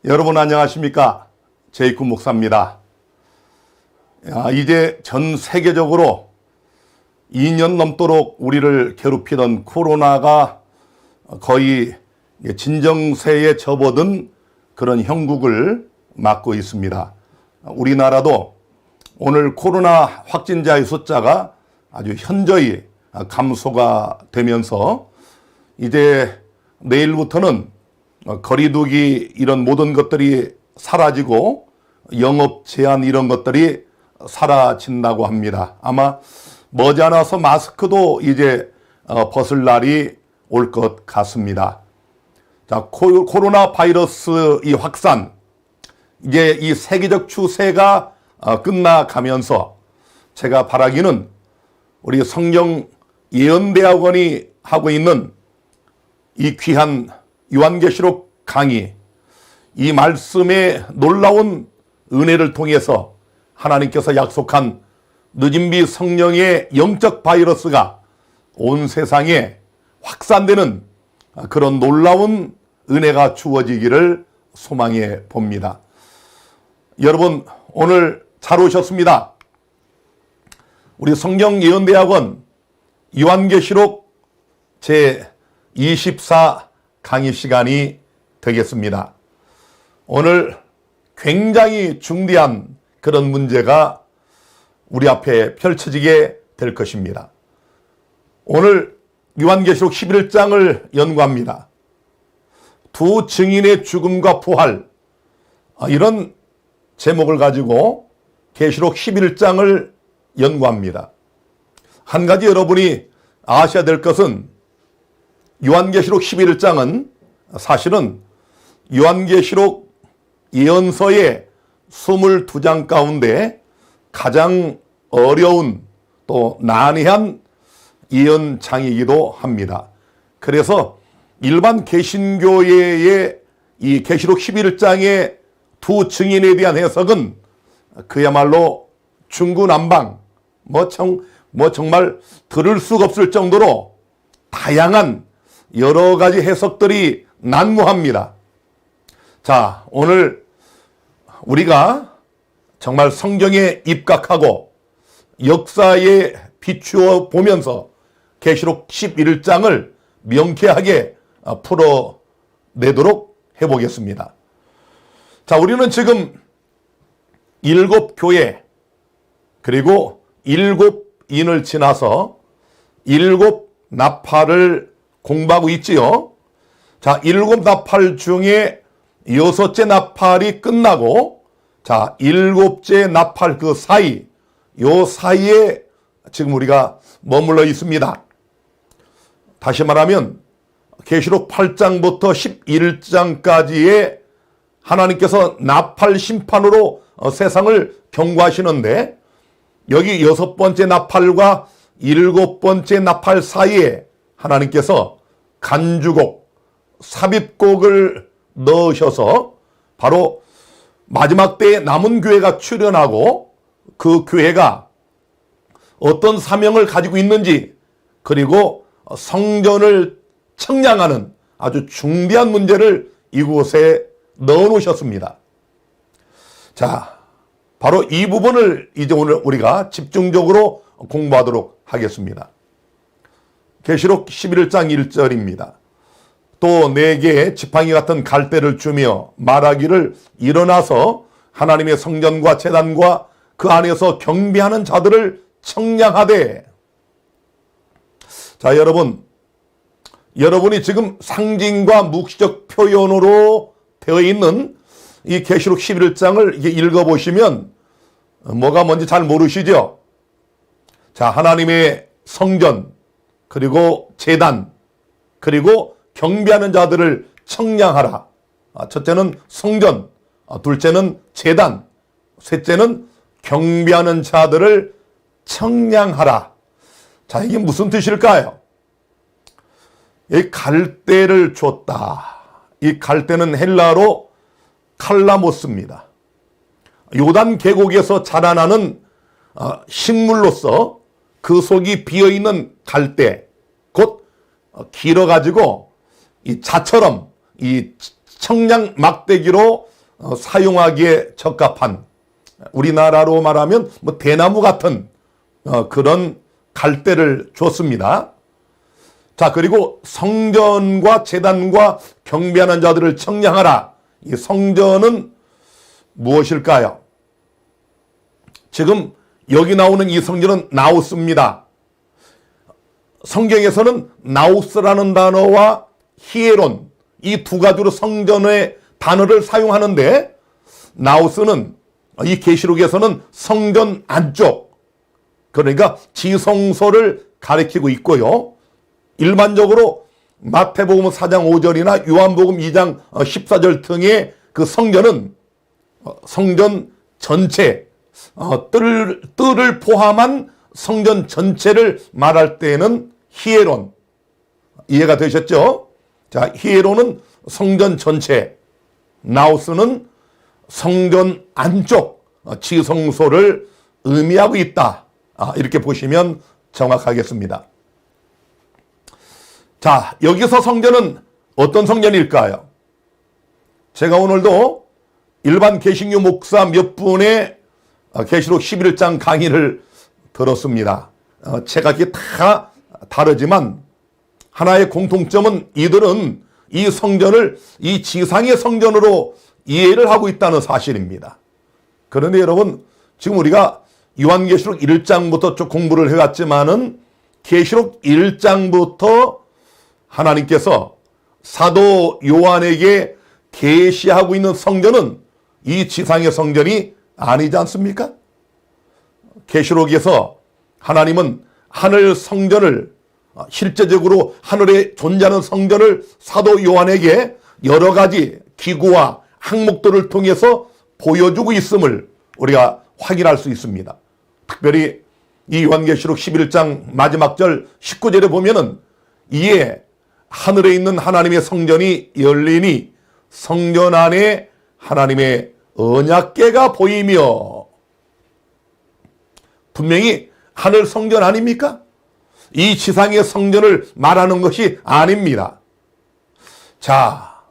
여러분 안녕하십니까? 제이콥 목사입니다. 이제 전 세계적으로 2년 넘도록 우리를 괴롭히던 코로나가 거의 진정세에 접어든 그런 형국을 맞고 있습니다. 우리나라도 오늘 코로나 확진자의 숫자가 아주 현저히 감소가 되면서 이제 내일부터는 거리두기 이런 모든 것들이 사라지고 영업 제한 이런 것들이 사라진다고 합니다. 아마 머지않아서 마스크도 이제 벗을 날이 올 것 같습니다. 자, 코로나 바이러스 이 확산, 이제 이 세계적 추세가 끝나가면서 제가 바라기는 우리 성경 예언대학원이 하고 있는 이 귀한 요한계시록 강의, 이 말씀의 놀라운 은혜를 통해서 하나님께서 약속한 늦은비 성령의 영적 바이러스가 온 세상에 확산되는 그런 놀라운 은혜가 주어지기를 소망해 봅니다. 여러분 오늘 잘 오셨습니다. 우리 성경 예언대학원 요한계시록 제24 강의 시간이 되겠습니다. 오늘 굉장히 중대한 그런 문제가 우리 앞에 펼쳐지게 될 것입니다. 오늘 요한계시록 11장을 연구합니다. 두 증인의 죽음과 부활, 이런 제목을 가지고 계시록 11장을 연구합니다. 한 가지 여러분이 아셔야 될 것은 요한계시록 11장은 사실은 요한계시록 예언서의 22장 가운데 가장 어려운 또 난해한 예언장이기도 합니다. 그래서 일반 개신교회의 이 계시록 11장의 두 증인에 대한 해석은 그야말로 중구난방, 정말 들을 수가 없을 정도로 다양한 여러 가지 해석들이 난무합니다. 자, 오늘 우리가 정말 성경에 입각하고 역사에 비추어 보면서 계시록 11장을 명쾌하게 풀어내도록 해보겠습니다. 자, 우리는 지금 7교회 그리고 7인을 지나서 7나팔을 공부하고 있지요. 자, 7나팔 중에 6째 나팔이 끝나고, 자, 7째 나팔 그 사이, 요 사이에 지금 우리가 머물러 있습니다. 다시 말하면 계시록 8장부터 11장까지의 하나님께서 나팔 심판으로 세상을 경고하시는데, 여기 6번째 나팔과 7번째 나팔 사이에 하나님께서 간주곡, 삽입곡을 넣으셔서 바로 마지막 때에 남은 교회가 출현하고 그 교회가 어떤 사명을 가지고 있는지, 그리고 성전을 청량하는 아주 중대한 문제를 이곳에 넣어 놓으셨습니다. 자, 바로 이 부분을 이제 오늘 우리가 집중적으로 공부하도록 하겠습니다. 계시록 11장 1절입니다. 또 내게 지팡이 같은 갈대를 주며 말하기를 일어나서 하나님의 성전과 제단과 그 안에서 경배하는 자들을 청량하되. 자, 여러분이 지금 상징과 묵시적 표현으로 되어 있는 이 계시록 11장을 이렇게 읽어보시면 뭐가 뭔지 잘 모르시죠? 자, 하나님의 성전, 그리고 제단, 그리고 경배하는 자들을 청량하라. 첫째는 성전, 둘째는 제단, 셋째는 경배하는 자들을 청량하라. 자, 이게 무슨 뜻일까요? 이 갈대를 줬다. 이 갈대는 헬라어로 칼라모스입니다. 요단 계곡에서 자라나는 식물로서 그 속이 비어있는 갈대, 곧 길어가지고 이 자처럼 이 청량 막대기로 사용하기에 적합한, 우리나라로 말하면 뭐 대나무 같은 그런 갈대를 줬습니다. 자, 그리고 성전과 제단과 경배하는 자들을 청량하라. 이 성전은 무엇일까요? 지금 여기 나오는 이 성전은 나우스입니다. 성경에서는 나우스라는 단어와 히에론, 이 두 가지로 성전의 단어를 사용하는데, 나우스는 이 계시록에서는 성전 안쪽, 그러니까 지성소를 가리키고 있고요. 일반적으로 마태복음 4장 5절이나 요한복음 2장 14절 등의 그 성전은 성전 전체, 뜰을 포함한 성전 전체를 말할 때에는 히에론, 이해가 되셨죠? 자, 히에론은 성전 전체, 나우스는 성전 안쪽 지성소를 의미하고 있다. 이렇게 보시면 정확하겠습니다. 자, 여기서 성전은 어떤 성전일까요? 제가 오늘도 일반 개신교 목사 몇 분의 계시록 11장 강의를 들었습니다. 제각기 다 다르지만 하나의 공통점은 이들은 이 성전을 이 지상의 성전으로 이해를 하고 있다는 사실입니다. 그런데 여러분, 지금 우리가 요한계시록 1장부터 쭉 공부를 해왔지만은 계시록 1장부터 하나님께서 사도 요한에게 계시하고 있는 성전은 이 지상의 성전이 아니지 않습니까? 계시록에서 하나님은 하늘 성전을, 실제적으로 하늘에 존재하는 성전을 사도 요한에게 여러 가지 기구와 항목들을 통해서 보여주고 있음을 우리가 확인할 수 있습니다. 특별히 이 요한계시록 11장 마지막 절 19절에 보면은, 이에 하늘에 있는 하나님의 성전이 열리니 성전 안에 하나님의 언약궤가 보이며, 분명히 하늘 성전 아닙니까? 이 지상의 성전을 말하는 것이 아닙니다. 자,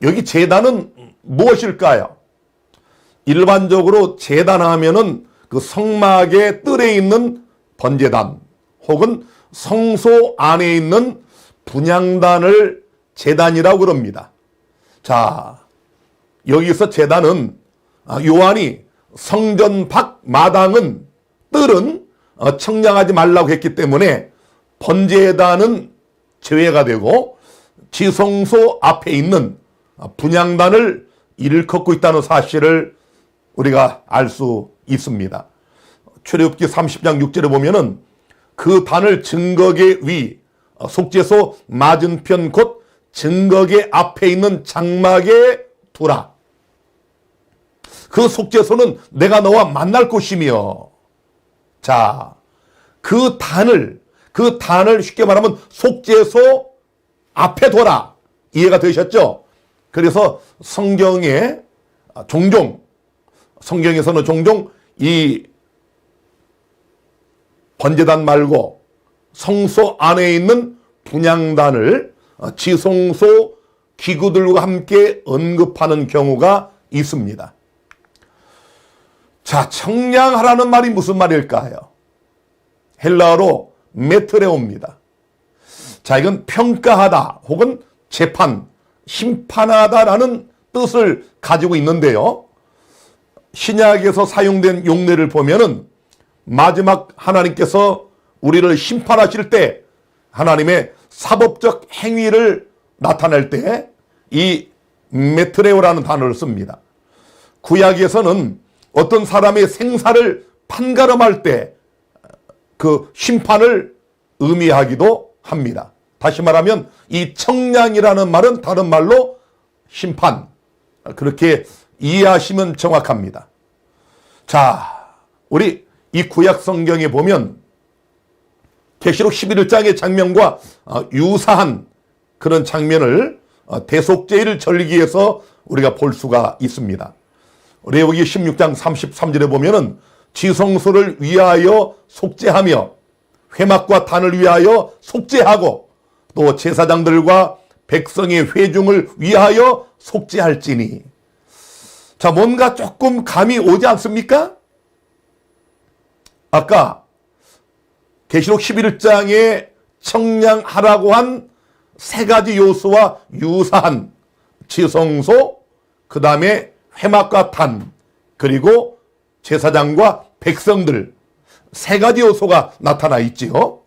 여기 제단은 무엇일까요? 일반적으로 제단하면은 그 성막의 뜰에 있는 번제단 혹은 성소 안에 있는 분향단을 제단이라고 그럽니다. 자, 여기서 제단은 요한이 성전 밖 마당은, 뜰은 청량하지 말라고 했기 때문에 번제단은 제외가 되고 지성소 앞에 있는 분향단을 일컫고 있다는 사실을 우리가 알 수 있습니다. 출애굽기 30장 6절에 보면은 그 단을 증거궤 위, 속죄소 맞은편 곧 증거궤 앞에 있는 장막에 두라. 그 속죄소는 내가 너와 만날 곳이며, 자, 그 단을 쉽게 말하면 속죄소 앞에 둬라. 이해가 되셨죠? 그래서 성경에서는 종종 이 번제단 말고 성소 안에 있는 분향단을 지성소 기구들과 함께 언급하는 경우가 있습니다. 자, 청량하라는 말이 무슨 말일까요? 헬라어로 메트레오입니다. 자, 이건 평가하다 혹은 재판, 심판하다라는 뜻을 가지고 있는데요. 신약에서 사용된 용례를 보면은 마지막 하나님께서 우리를 심판하실 때 하나님의 사법적 행위를 나타낼 때 이 메트레오라는 단어를 씁니다. 구약에서는 어떤 사람의 생사를 판가름할 때 그 심판을 의미하기도 합니다. 다시 말하면 이 청량이라는 말은 다른 말로 심판, 그렇게 이해하시면 정확합니다. 자, 우리 이 구약 성경에 보면 계시록 11장의 장면과 유사한 그런 장면을 대속죄일 절기에서 우리가 볼 수가 있습니다. 레위기 16장 33절에 보면은 지성소를 위하여 속죄하며 회막과 단을 위하여 속죄하고 또 제사장들과 백성의 회중을 위하여 속죄할지니, 자, 뭔가 조금 감이 오지 않습니까? 아까 계시록 11장에 청량하라고 한 세 가지 요소와 유사한 지성소, 그 다음에 회막과 탄, 그리고 제사장과 백성들, 세 가지 요소가 나타나 있지요.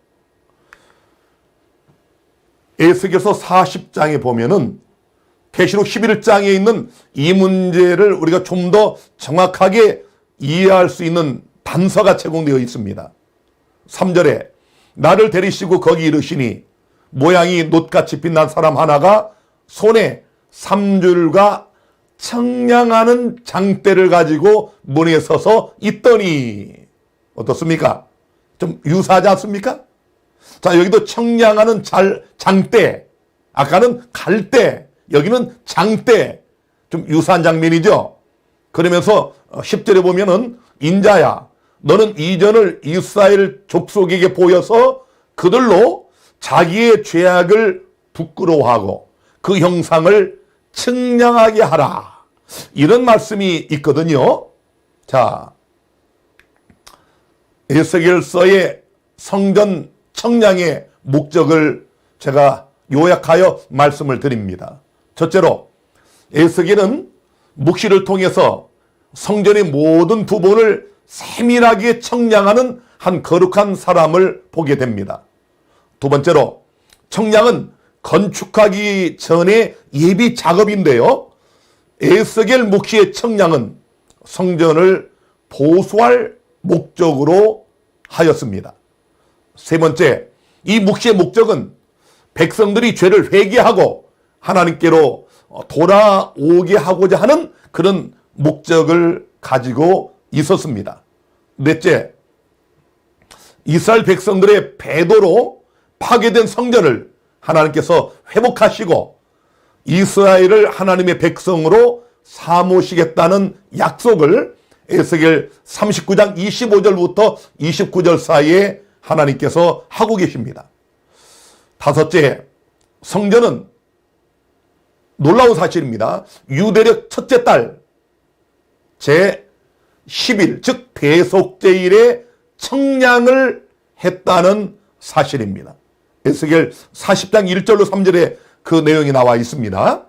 에스겔서 40장에 보면은 계시록 11장에 있는 이 문제를 우리가 좀 더 정확하게 이해할 수 있는 단서가 제공되어 있습니다. 3절에 나를 데리시고 거기 이르시니 모양이 놋같이 빛난 사람 하나가 손에 3줄과 청량하는 장대를 가지고 문에 서서 있더니, 어떻습니까? 좀 유사하지 않습니까? 자, 여기도 청량하는 장대, 아까는 갈대, 여기는 장대, 좀 유사한 장면이죠. 그러면서 10절에 보면은 인자야 너는 이전을 이스라엘 족속에게 보여서 그들로 자기의 죄악을 부끄러워하고 그 형상을 청량하게 하라, 이런 말씀이 있거든요. 자, 에스겔서의 성전 청량의 목적을 제가 요약하여 말씀을 드립니다. 첫째로 에스겔은 묵시를 통해서 성전의 모든 부분을 세밀하게 청량하는 한 거룩한 사람을 보게 됩니다. 두 번째로 청량은 건축하기 전에 예비 작업인데요, 에스겔 묵시의 청량은 성전을 보수할 목적으로 하였습니다. 세 번째, 이 묵시의 목적은 백성들이 죄를 회개하고 하나님께로 돌아오게 하고자 하는 그런 목적을 가지고 있었습니다. 넷째, 이스라엘 백성들의 배도로 파괴된 성전을 하나님께서 회복하시고 이스라엘을 하나님의 백성으로 삼으시겠다는 약속을 에스겔 39장 25절부터 29절 사이에 하나님께서 하고 계십니다. 다섯째, 성전은 놀라운 사실입니다. 유대력 첫째 달 제10일, 즉 대속제일에 청량을 했다는 사실입니다. 에스겔 40장 1절로 3절에 그 내용이 나와 있습니다.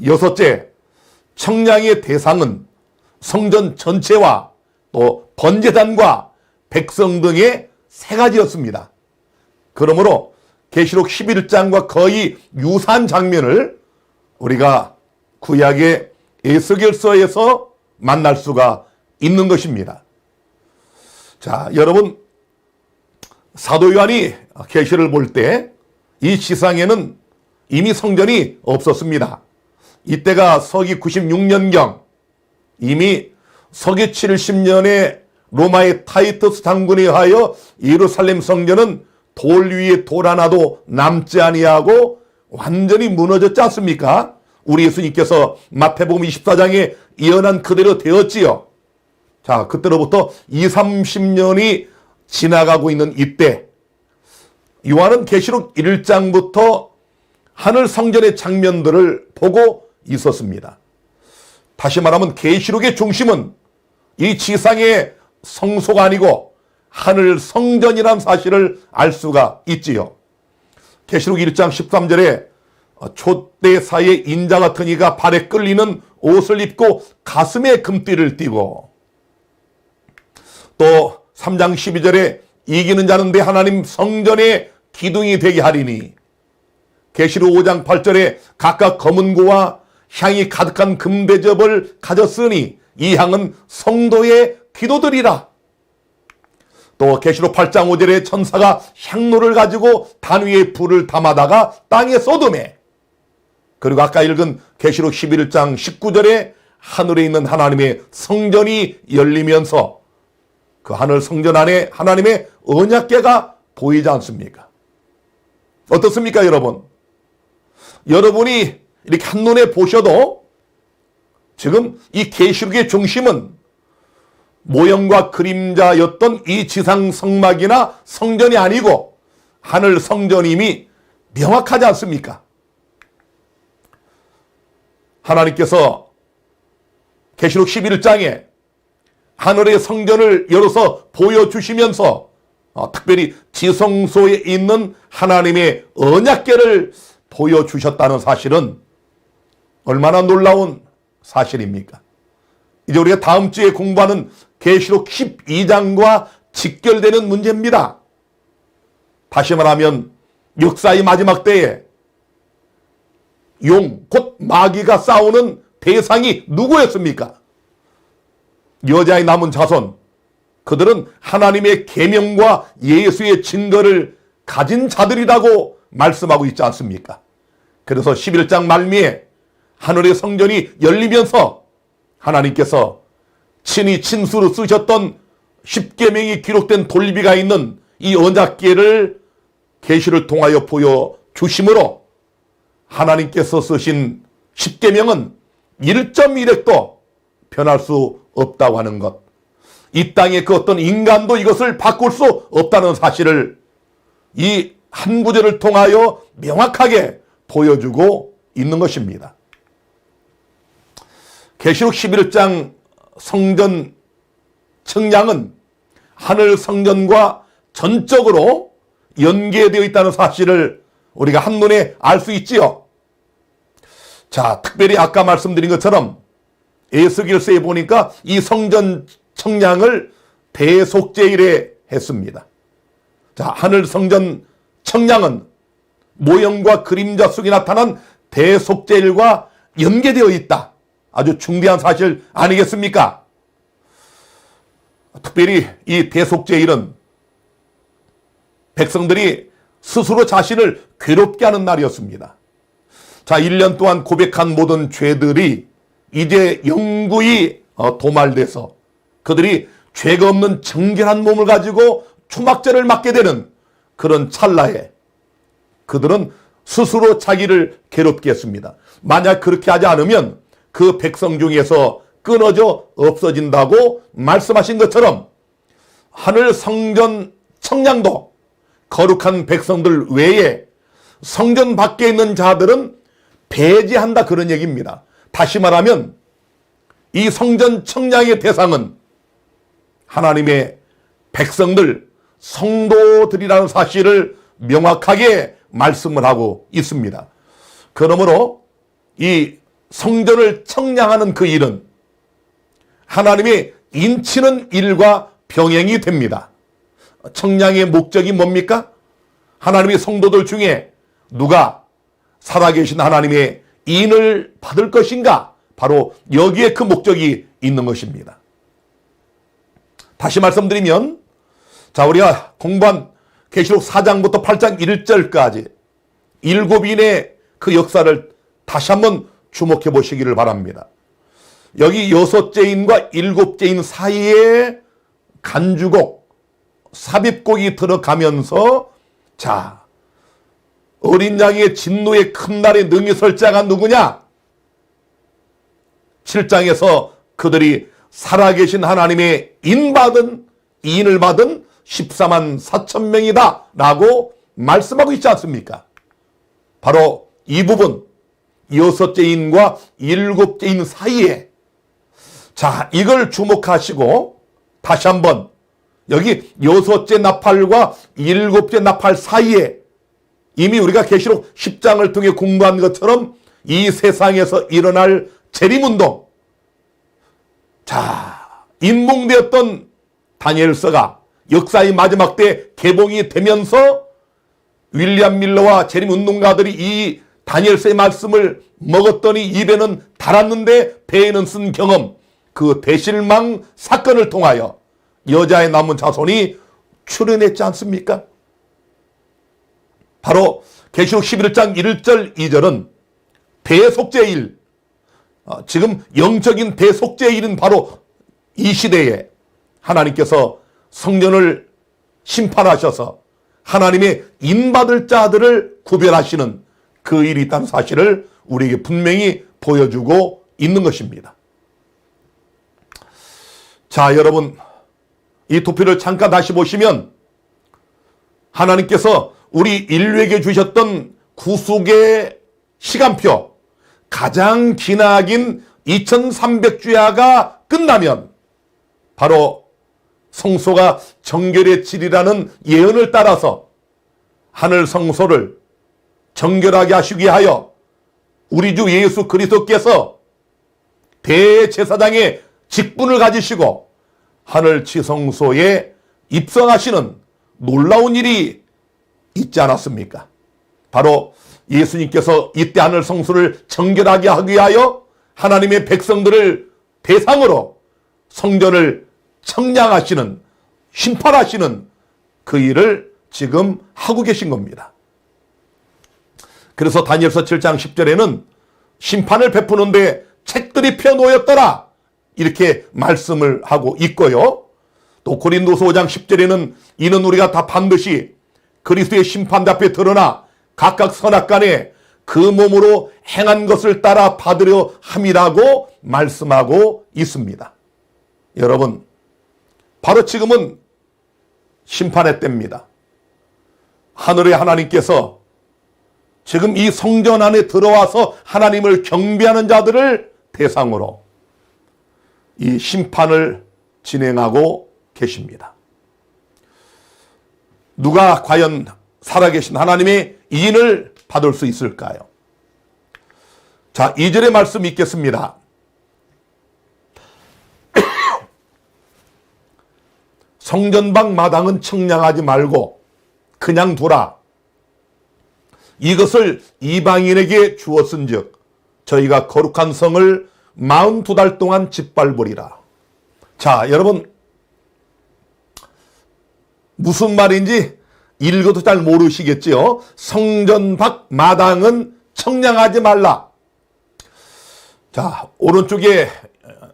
여섯째, 청량의 대상은 성전 전체와 또 번제단과 백성 등의 세 가지였습니다. 그러므로 계시록 11장과 거의 유사한 장면을 우리가 구약의 에스겔서에서 만날 수가 있는 것입니다. 자, 여러분, 사도 요한이 계시를 볼 때 이 지상에는 이미 성전이 없었습니다. 이때가 서기 96년경, 이미 서기 70년에 로마의 타이터스 장군에 의하여 예루살렘 성전은 돌 위에 돌 하나도 남지 아니하고 완전히 무너졌지 않습니까? 우리 예수님께서 마태복음 24장에 예언한 그대로 되었지요. 자, 그때로부터 20-30년이 지나가고 있는 이때 요한은 계시록 1장부터 하늘 성전의 장면들을 보고 있었습니다. 다시 말하면 계시록의 중심은 이 지상의 성소가 아니고 하늘 성전이라는 사실을 알 수가 있지요. 계시록 1장 13절에 촛대 사이에 인자 같은 이가 발에 끌리는 옷을 입고 가슴에 금띠를 띠고, 또 3장 12절에 이기는 자는 내 하나님 성전의 기둥이 되게 하리니, 계시록 5장 8절에 각각 검은 고와 향이 가득한 금대접을 가졌으니 이 향은 성도의 기도들이라. 또 계시록 8장 5절에 천사가 향로를 가지고 단 위에 불을 담아다가 땅에 쏟음에, 그리고 아까 읽은 계시록 11장 19절에 하늘에 있는 하나님의 성전이 열리면서 그 하늘 성전 안에 하나님의 언약궤가 보이지 않습니까? 어떻습니까, 여러분? 여러분이 이렇게 한눈에 보셔도 지금 이 계시록의 중심은 모형과 그림자였던 이 지상 성막이나 성전이 아니고 하늘 성전임이 명확하지 않습니까? 하나님께서 계시록 11장에 하늘의 성전을 열어서 보여주시면서 특별히 지성소에 있는 하나님의 언약궤를 보여주셨다는 사실은 얼마나 놀라운 사실입니까? 이제 우리가 다음 주에 공부하는 계시록 12장과 직결되는 문제입니다. 다시 말하면 역사의 마지막 때에 용, 곧 마귀가 싸우는 대상이 누구였습니까? 여자의 남은 자손. 그들은 하나님의 계명과 예수의 증거를 가진 자들이라고 말씀하고 있지 않습니까? 그래서 11장 말미에 하늘의 성전이 열리면서 하나님께서 친히 친수로 쓰셨던 십계명이 기록된 돌비가 있는 이 언약궤를 계시를 통하여 보여주심으로 하나님께서 쓰신 십계명은 1.1획도 변할 수 없다고 하는 것, 이 땅의 그 어떤 인간도 이것을 바꿀 수 없다는 사실을 이 한 구절을 통하여 명확하게 보여주고 있는 것입니다. 계시록 11장 성전 청량은 하늘 성전과 전적으로 연계되어 있다는 사실을 우리가 한눈에 알 수 있지요. 자, 특별히 아까 말씀드린 것처럼 에스겔서에 보니까 이 성전 청량을 대속제일에 했습니다. 자, 하늘 성전 청량은 모형과 그림자 속에 나타난 대속제일과 연계되어 있다. 아주 중대한 사실 아니겠습니까? 특별히 이 대속제일은 백성들이 스스로 자신을 괴롭게 하는 날이었습니다. 자, 1년 동안 고백한 모든 죄들이 이제 영구히 도말돼서 그들이 죄가 없는 정결한 몸을 가지고 초막절을 맞게 되는 그런 찰나에 그들은 스스로 자기를 괴롭게 했습니다. 만약 그렇게 하지 않으면 그 백성 중에서 끊어져 없어진다고 말씀하신 것처럼 하늘 성전 청량도 거룩한 백성들 외에 성전 밖에 있는 자들은 배제한다, 그런 얘기입니다. 다시 말하면 이 성전 청량의 대상은 하나님의 백성들, 성도들이라는 사실을 명확하게 말씀을 하고 있습니다. 그러므로 이 성전을 청량하는 그 일은 하나님의 인치는 일과 병행이 됩니다. 청량의 목적이 뭡니까? 하나님의 성도들 중에 누가 살아계신 하나님의 인을 받을 것인가? 바로 여기에 그 목적이 있는 것입니다. 다시 말씀드리면, 자, 우리가 공부한 계시록 4장부터 8장 1절까지 7인의 그 역사를 다시 한번 주목해 보시기를 바랍니다. 여기 6째인과 7째인 사이에 간주곡, 삽입곡이 들어가면서, 자, 어린 양의 진노의 큰 날에 능히 설 자가 누구냐? 7장에서 그들이 살아계신 하나님의 인을 받은 14만 4천 명이다 라고 말씀하고 있지 않습니까? 바로 이 부분, 6째인과 7째인 사이에, 자, 이걸 주목하시고 다시 한번 여기 6째 나팔과 7째 나팔 사이에 이미 우리가 계시록 10장을 통해 공부한 것처럼 이 세상에서 일어날 재림운동, 자, 인몽되었던 다니엘서가 역사의 마지막 때 개봉이 되면서 윌리엄 밀러와 재림운동가들이 이 다니엘서의 말씀을 먹었더니 입에는 달았는데 배에는 쓴 경험, 그 대실망 사건을 통하여 여자의 남은 자손이 출현했지 않습니까? 바로 계시록 11장 1절 2절은 대속제일, 지금 영적인 대속제일은 바로 이 시대에 하나님께서 성전을 심판하셔서 하나님의 인받을 자들을 구별하시는 그 일이 있다는 사실을 우리에게 분명히 보여주고 있는 것입니다. 자, 여러분, 이 도표를 잠깐 다시 보시면 하나님께서 우리 인류에게 주셨던 구속의 시간표, 가장 기나긴 2300주야가 끝나면 바로 성소가 정결해지리라는 예언을 따라서 하늘 성소를 정결하게 하시기 위하여 우리 주 예수 그리스도께서 대제사장의 직분을 가지시고 하늘 지성소에 입성하시는 놀라운 일이 있지 않았습니까? 바로 예수님께서 이때 하늘 성소를 정결하게 하기 위하여 하나님의 백성들을 대상으로 성전을 청량하시는, 심판하시는 그 일을 지금 하고 계신 겁니다. 그래서 다니엘서 7장 10절에는 심판을 베푸는데 책들이 펴놓였더라 이렇게 말씀을 하고 있고요. 또 고린도서 5장 10절에는 이는 우리가 다 반드시 그리스도의 심판 앞에 드러나 각각 선악간에 그 몸으로 행한 것을 따라 받으려 함이라고 말씀하고 있습니다. 여러분, 바로 지금은 심판의 때입니다. 하늘의 하나님께서 지금 이 성전 안에 들어와서 하나님을 경배하는 자들을 대상으로 이 심판을 진행하고 계십니다. 누가 과연 살아계신 하나님의 인을 받을 수 있을까요? 자, 2절의 말씀 읽겠습니다. 성전방 마당은 청량하지 말고 그냥 두라. 이것을 이방인에게 주었은즉 저희가 거룩한 성을 42달 동안 짓밟으리라. 자, 여러분, 무슨 말인지 읽어도 잘 모르시겠지요? 성전 밖 마당은 청량하지 말라. 자, 오른쪽에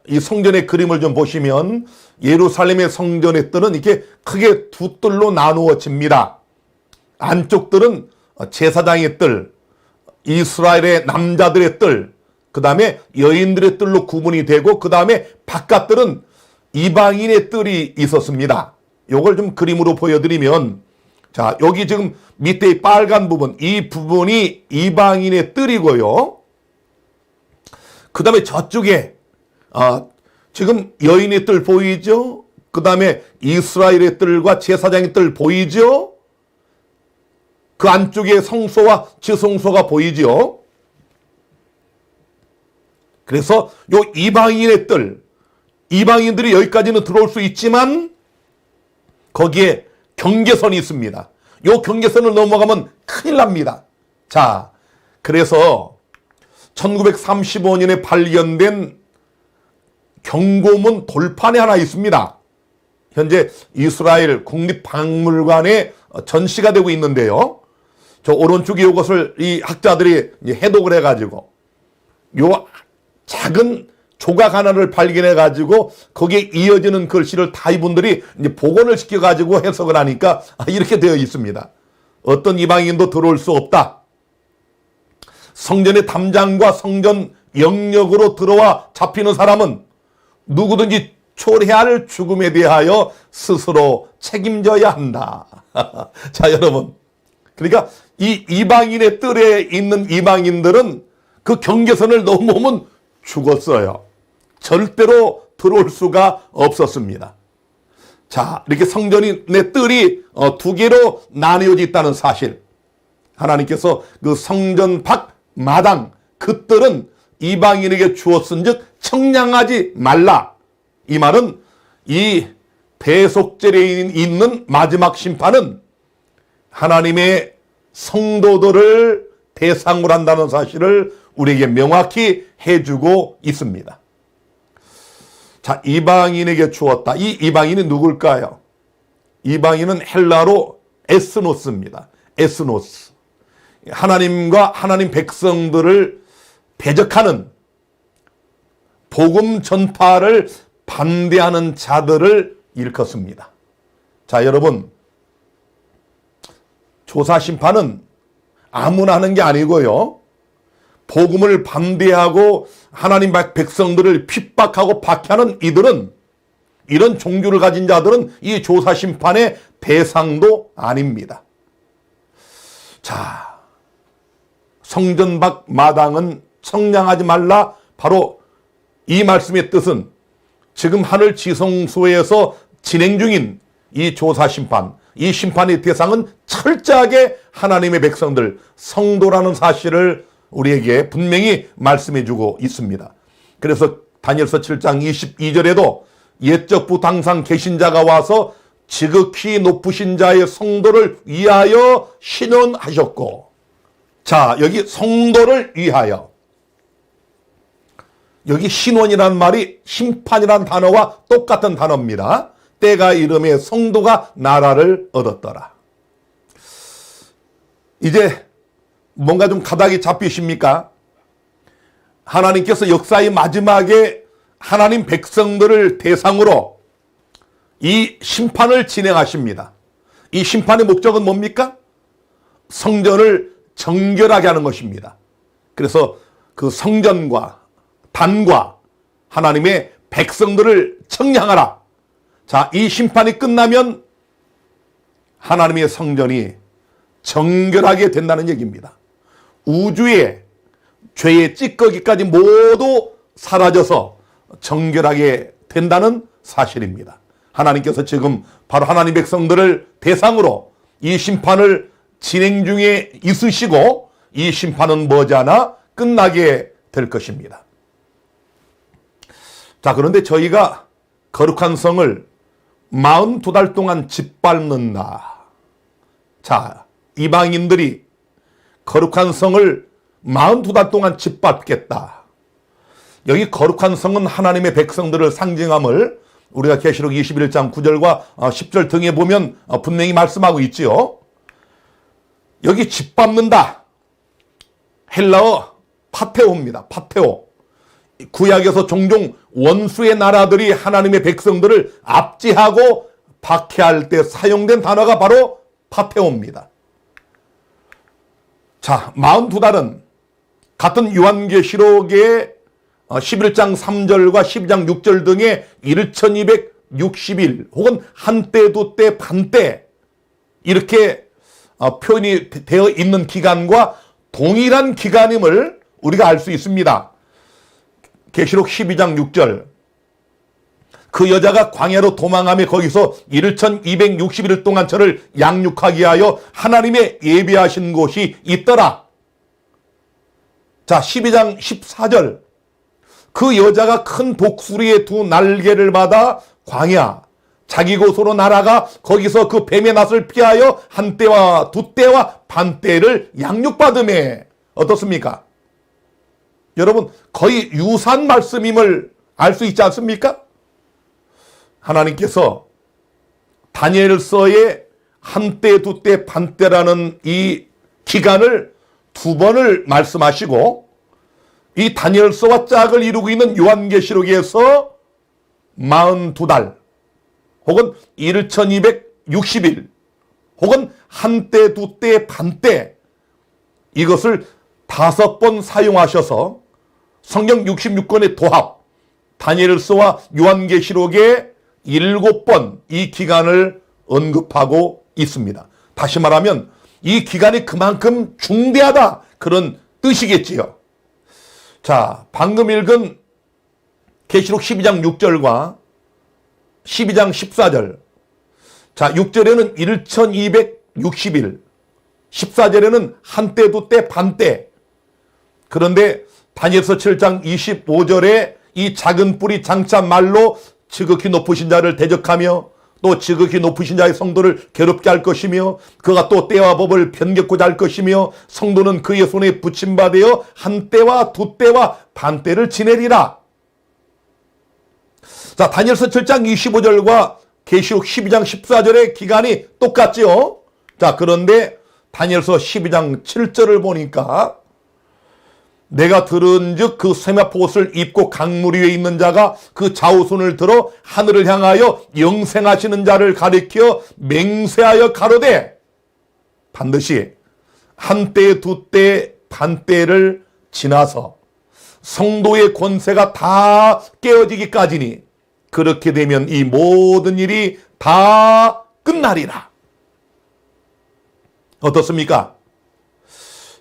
이 성전의 그림을 좀 보시면 예루살렘의 성전의 뜰은 이렇게 크게 두 뜰로 나누어집니다. 안쪽 뜰은 제사장의 뜰, 이스라엘의 남자들의 뜰, 그 다음에 여인들의 뜰로 구분이 되고 그 다음에 바깥뜰은 이방인의 뜰이 있었습니다. 요걸 좀 그림으로 보여드리면, 자, 여기 지금 밑에 빨간 부분, 이 부분이 이방인의 뜰이고요. 그 다음에 저쪽에 지금 여인의 뜰 보이죠? 그 다음에 이스라엘의 뜰과 제사장의 뜰 보이죠? 그 안쪽에 성소와 지성소가 보이죠? 그래서 요 이방인의 뜰, 이방인들이 여기까지는 들어올 수 있지만 거기에 경계선이 있습니다. 요 경계선을 넘어가면 큰일 납니다. 자, 그래서 1935년에 발견된 경고문 돌판이 하나 있습니다. 현재 이스라엘 국립박물관에 전시가 되고 있는데요. 저 오른쪽에 이것을 이 학자들이 해독을 해가지고 요 작은 조각 하나를 발견해가지고 거기에 이어지는 글씨를 다 이분들이 이제 복원을 시켜가지고 해석을 하니까 이렇게 되어 있습니다. 어떤 이방인도 들어올 수 없다. 성전의 담장과 성전 영역으로 들어와 잡히는 사람은 누구든지 초래할 죽음에 대하여 스스로 책임져야 한다. 자, 여러분. 그러니까 이 이방인의 뜰에 있는 이방인들은 그 경계선을 넘으면 죽었어요. 절대로 들어올 수가 없었습니다. 자, 이렇게 성전의 뜰이 두 개로 나뉘어져 있다는 사실. 하나님께서 그 성전 밖 마당, 그 뜰은 이방인에게 주었은즉 청량하지 말라. 이 말은 이 대속절에 있는 마지막 심판은 하나님의 성도들을 대상으로 한다는 사실을 우리에게 명확히 해주고 있습니다. 자, 이방인에게 주었다. 이 이방인이 누굴까요? 이방인은 헬라로 에스노스입니다. 에스노스. 하나님과 하나님 백성들을 대적하는 복음 전파를 반대하는 자들을 일컫습니다. 자, 여러분, 조사 심판은 아무나 하는 게 아니고요. 복음을 반대하고 하나님 백성들을 핍박하고 박해하는 이들은, 이런 종교를 가진 자들은 이 조사 심판의 대상도 아닙니다. 자, 성전 밖 마당은 청량하지 말라. 바로 이 말씀의 뜻은 지금 하늘 지성소에서 진행 중인 이 조사 심판, 이 심판의 대상은 철저하게 하나님의 백성들, 성도라는 사실을 우리에게 분명히 말씀해 주고 있습니다. 그래서 다니엘서 7장 22절에도 옛적부 항상 계신 자가 와서 지극히 높으신 자의 성도를 위하여 신원하셨고, 자, 여기 성도를 위하여, 여기 신원이란 말이 심판이란 단어와 똑같은 단어입니다. 때가 이름에 성도가 나라를 얻었더라. 이제 뭔가 좀 가닥이 잡히십니까? 하나님께서 역사의 마지막에 하나님 백성들을 대상으로 이 심판을 진행하십니다. 이 심판의 목적은 뭡니까? 성전을 정결하게 하는 것입니다. 그래서 그 성전과 단과 하나님의 백성들을 청량하라. 자, 이 심판이 끝나면 하나님의 성전이 정결하게 된다는 얘기입니다. 우주의 죄의 찌꺼기까지 모두 사라져서 정결하게 된다는 사실입니다. 하나님께서 지금 바로 하나님 백성들을 대상으로 이 심판을 진행 중에 있으시고, 이 심판은 머지않아 끝나게 될 것입니다. 자, 그런데 저희가 거룩한 성을 42달 동안 짓밟는다. 자, 이방인들이 거룩한 성을 42달 동안 짓밟겠다. 여기 거룩한 성은 하나님의 백성들을 상징함을 우리가 계시록 21장 9절과 10절 등에 보면 분명히 말씀하고 있지요. 여기 짓밟는다. 헬라어 파테오입니다. 파테오. 구약에서 종종 원수의 나라들이 하나님의 백성들을 압제하고 박해할 때 사용된 단어가 바로 파테오입니다. 자, 42달은 같은 요한계시록의 11장 3절과 12장 6절 등의 1260일 혹은 한때, 두때, 반때 이렇게 표현이 되어 있는 기간과 동일한 기간임을 우리가 알 수 있습니다. 계시록 12장 6절, 그 여자가 광야로 도망하며 거기서 1260일 동안 저를 양육하게 하여 하나님의 예비하신 곳이 있더라. 자, 12장 14절, 그 여자가 큰 독수리의 두 날개를 받아 광야 자기 곳으로 날아가 거기서 그 뱀의 낫을 피하여 한때와 두때와 반때를 양육받으매. 어떻습니까? 여러분, 거의 유사한 말씀임을 알 수 있지 않습니까? 하나님께서 다니엘서의 한때, 두때, 반때라는 이 기간을 두 번을 말씀하시고, 이 다니엘서와 짝을 이루고 있는 요한계시록에서 42달 혹은 1260일 혹은 한때, 두때, 반때, 이것을 5번 사용하셔서 성경 66권의 도합 다니엘서와 요한계시록의 7번 이 기간을 언급하고 있습니다. 다시 말하면 이 기간이 그만큼 중대하다, 그런 뜻이겠지요. 자, 방금 읽은 계시록 12장 6절과 12장 14절. 자, 6절에는 1260일, 14절에는 한때, 두때, 반때. 그런데 다니엘서 7장 25절에 이 작은 뿔이 장차 말로 지극히 높으신 자를 대적하며 또 지극히 높으신 자의 성도를 괴롭게 할 것이며 그가 또 때와 법을 변개코자 할 것이며 성도는 그의 손에 붙임받아 한때와 두때와 반때를 지내리라. 자, 다니엘서 7장 25절과 계시록 12장 14절의 기간이 똑같지요. 자, 그런데 다니엘서 12장 7절을 보니까 내가 들은즉 그 세마포 옷을 입고 강물 위에 있는 자가 그 좌우손을 들어 하늘을 향하여 영생하시는 자를 가리켜 맹세하여 가로되 반드시 한때, 두때, 반때를 지나서 성도의 권세가 다 깨어지기까지니 그렇게 되면 이 모든 일이 다 끝나리라. 어떻습니까?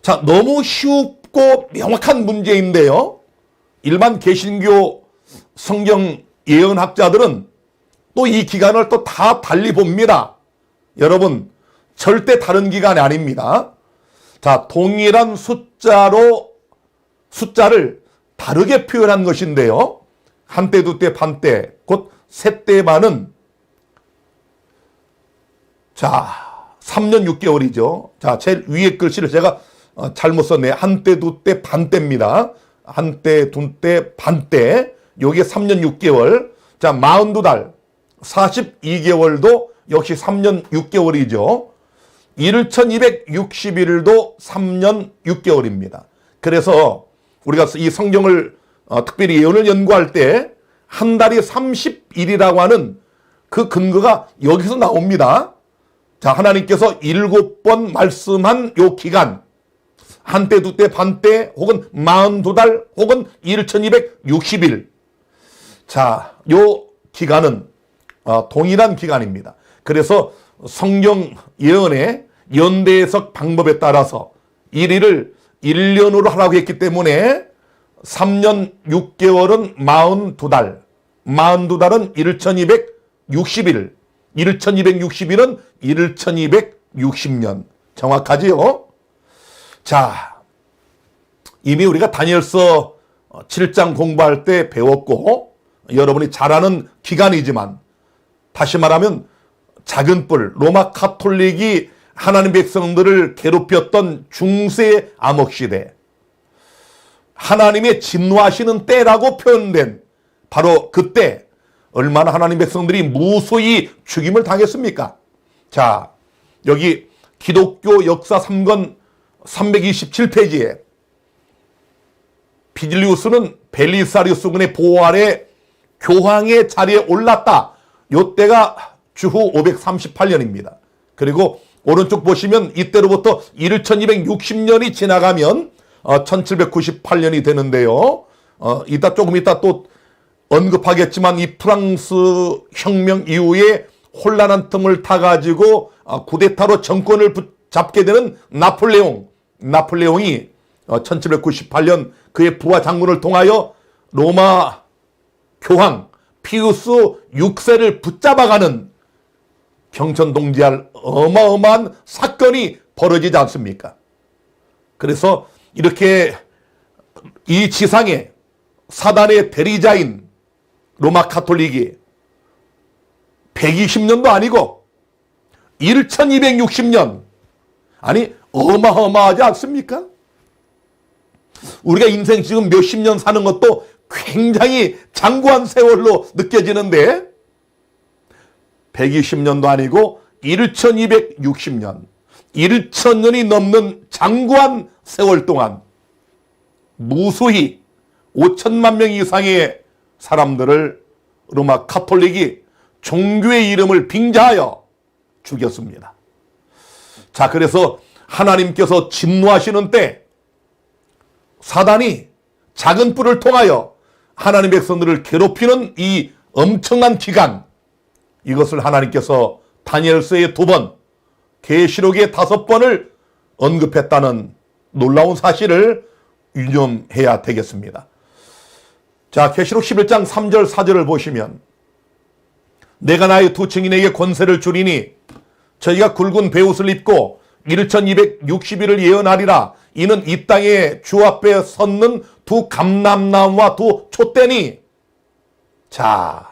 자, 너무 쉽고 명확한 문제인데요. 일반 개신교 성경 예언학자들은 또 이 기간을 또 다 달리 봅니다. 여러분, 절대 다른 기간이 아닙니다. 자, 동일한 숫자를 다르게 표현한 것인데요. 한때, 두때, 반때, 곧 셋때 반은 자, 3년 6개월이죠. 자, 제일 위에 글씨를 제가 잘못 썼네. 한때, 두때, 반때입니다. 한때, 두때, 반때. 요게 3년 6개월. 자, 42달, 42개월도 역시 3년 6개월이죠. 1260일도 3년 6개월입니다. 그래서 우리가 이 성경을 특별히 예언을 연구할 때 한 달이 30일이라고 하는 그 근거가 여기서 나옵니다. 자, 하나님께서 7번 말씀한 요 기간, 한때, 두때, 반때, 혹은 42달, 혹은 1260일. 자, 요 기간은 동일한 기간입니다. 그래서 성경 예언의 연대 해석 방법에 따라서 1일을 1년으로 하라고 했기 때문에 3년 6개월은 42달, 42달은 1260일, 1260일은 1260년. 정확하지요? 자, 이미 우리가 다니엘서 7장 공부할 때 배웠고 여러분이 잘 아는 기간이지만 다시 말하면 작은 뿔, 로마 카톨릭이 하나님 백성들을 괴롭혔던 중세 암흑시대, 하나님의 진노하시는 때라고 표현된 바로 그때 얼마나 하나님 백성들이 무수히 죽임을 당했습니까? 자, 여기 기독교 역사 3권 327페이지에 비질리우스는 벨리사리우스군의 보호 아래 교황의 자리에 올랐다. 요때가 주후 538년입니다. 그리고 오른쪽 보시면 이때로부터 1260년이 지나가면 1798년이 되는데요. 조금 이따 또 언급하겠지만 이 프랑스 혁명 이후에 혼란한 틈을 타가지고 쿠데타로 정권을 잡게 되는 나폴레옹이 1798년 그의 부하 장군을 통하여 로마 교황 피우스 6세를 붙잡아가는 경천동지할 어마어마한 사건이 벌어지지 않습니까? 그래서 이렇게 이 지상에 사단의 대리자인 로마 카톨릭이 120년도 아니고 1260년, 아니 어마어마하지 않습니까? 우리가 인생 지금 몇십 년 사는 것도 굉장히 장구한 세월로 느껴지는데 120년도 아니고 1260년, 1000년이 넘는 장구한 세월 동안 무수히 5천만 명 이상의 사람들을 로마 카톨릭이 종교의 이름을 빙자하여 죽였습니다. 자, 그래서 하나님께서 진노하시는 때 사단이 작은 뿔을 통하여 하나님 백성들을 괴롭히는 이 엄청난 기간, 이것을 하나님께서 다니엘서에 2번, 계시록에 5번을 언급했다는 놀라운 사실을 유념해야 되겠습니다. 자, 계시록 11장 3절 4절을 보시면 내가 나의 두 증인에게 권세를 주리니 저희가 굵은 베옷을 입고 1260일을 예언하리라. 이는 이 땅에 주 앞에 섰는 두 감람나무와 두 촛대니. 자,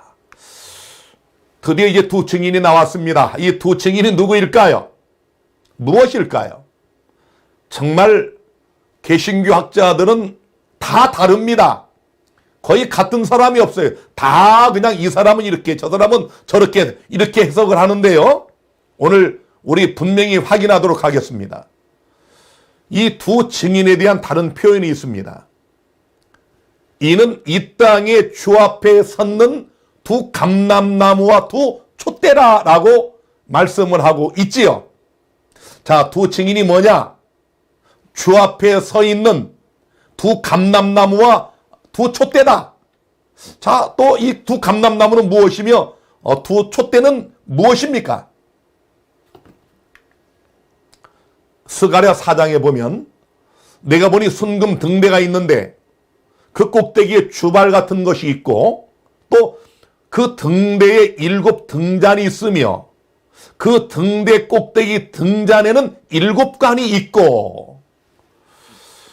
드디어 이제 두 증인이 나왔습니다. 이 두 증인이 누구일까요? 무엇일까요? 정말 개신교 학자들은 다 다릅니다. 거의 같은 사람이 없어요. 다 그냥 이 사람은 이렇게, 저 사람은 저렇게, 이렇게 해석을 하는데요. 오늘 우리 분명히 확인하도록 하겠습니다. 이 두 증인에 대한 다른 표현이 있습니다. 이는 이 땅에 주 앞에 섰는 두 감람나무와 두 촛대라라고 말씀을 하고 있지요. 자, 두 증인이 뭐냐? 주 앞에 서 있는 두 감람나무와 두 촛대다. 자, 또 이 두 감람나무는 무엇이며 두 촛대는 무엇입니까? 스가랴 4장에 보면 내가 보니 순금 등대가 있는데 그 꼭대기에 주발 같은 것이 있고 또 그 등대에 7 등잔이 있으며 그 등대 꼭대기 등잔에는 7관이 있고.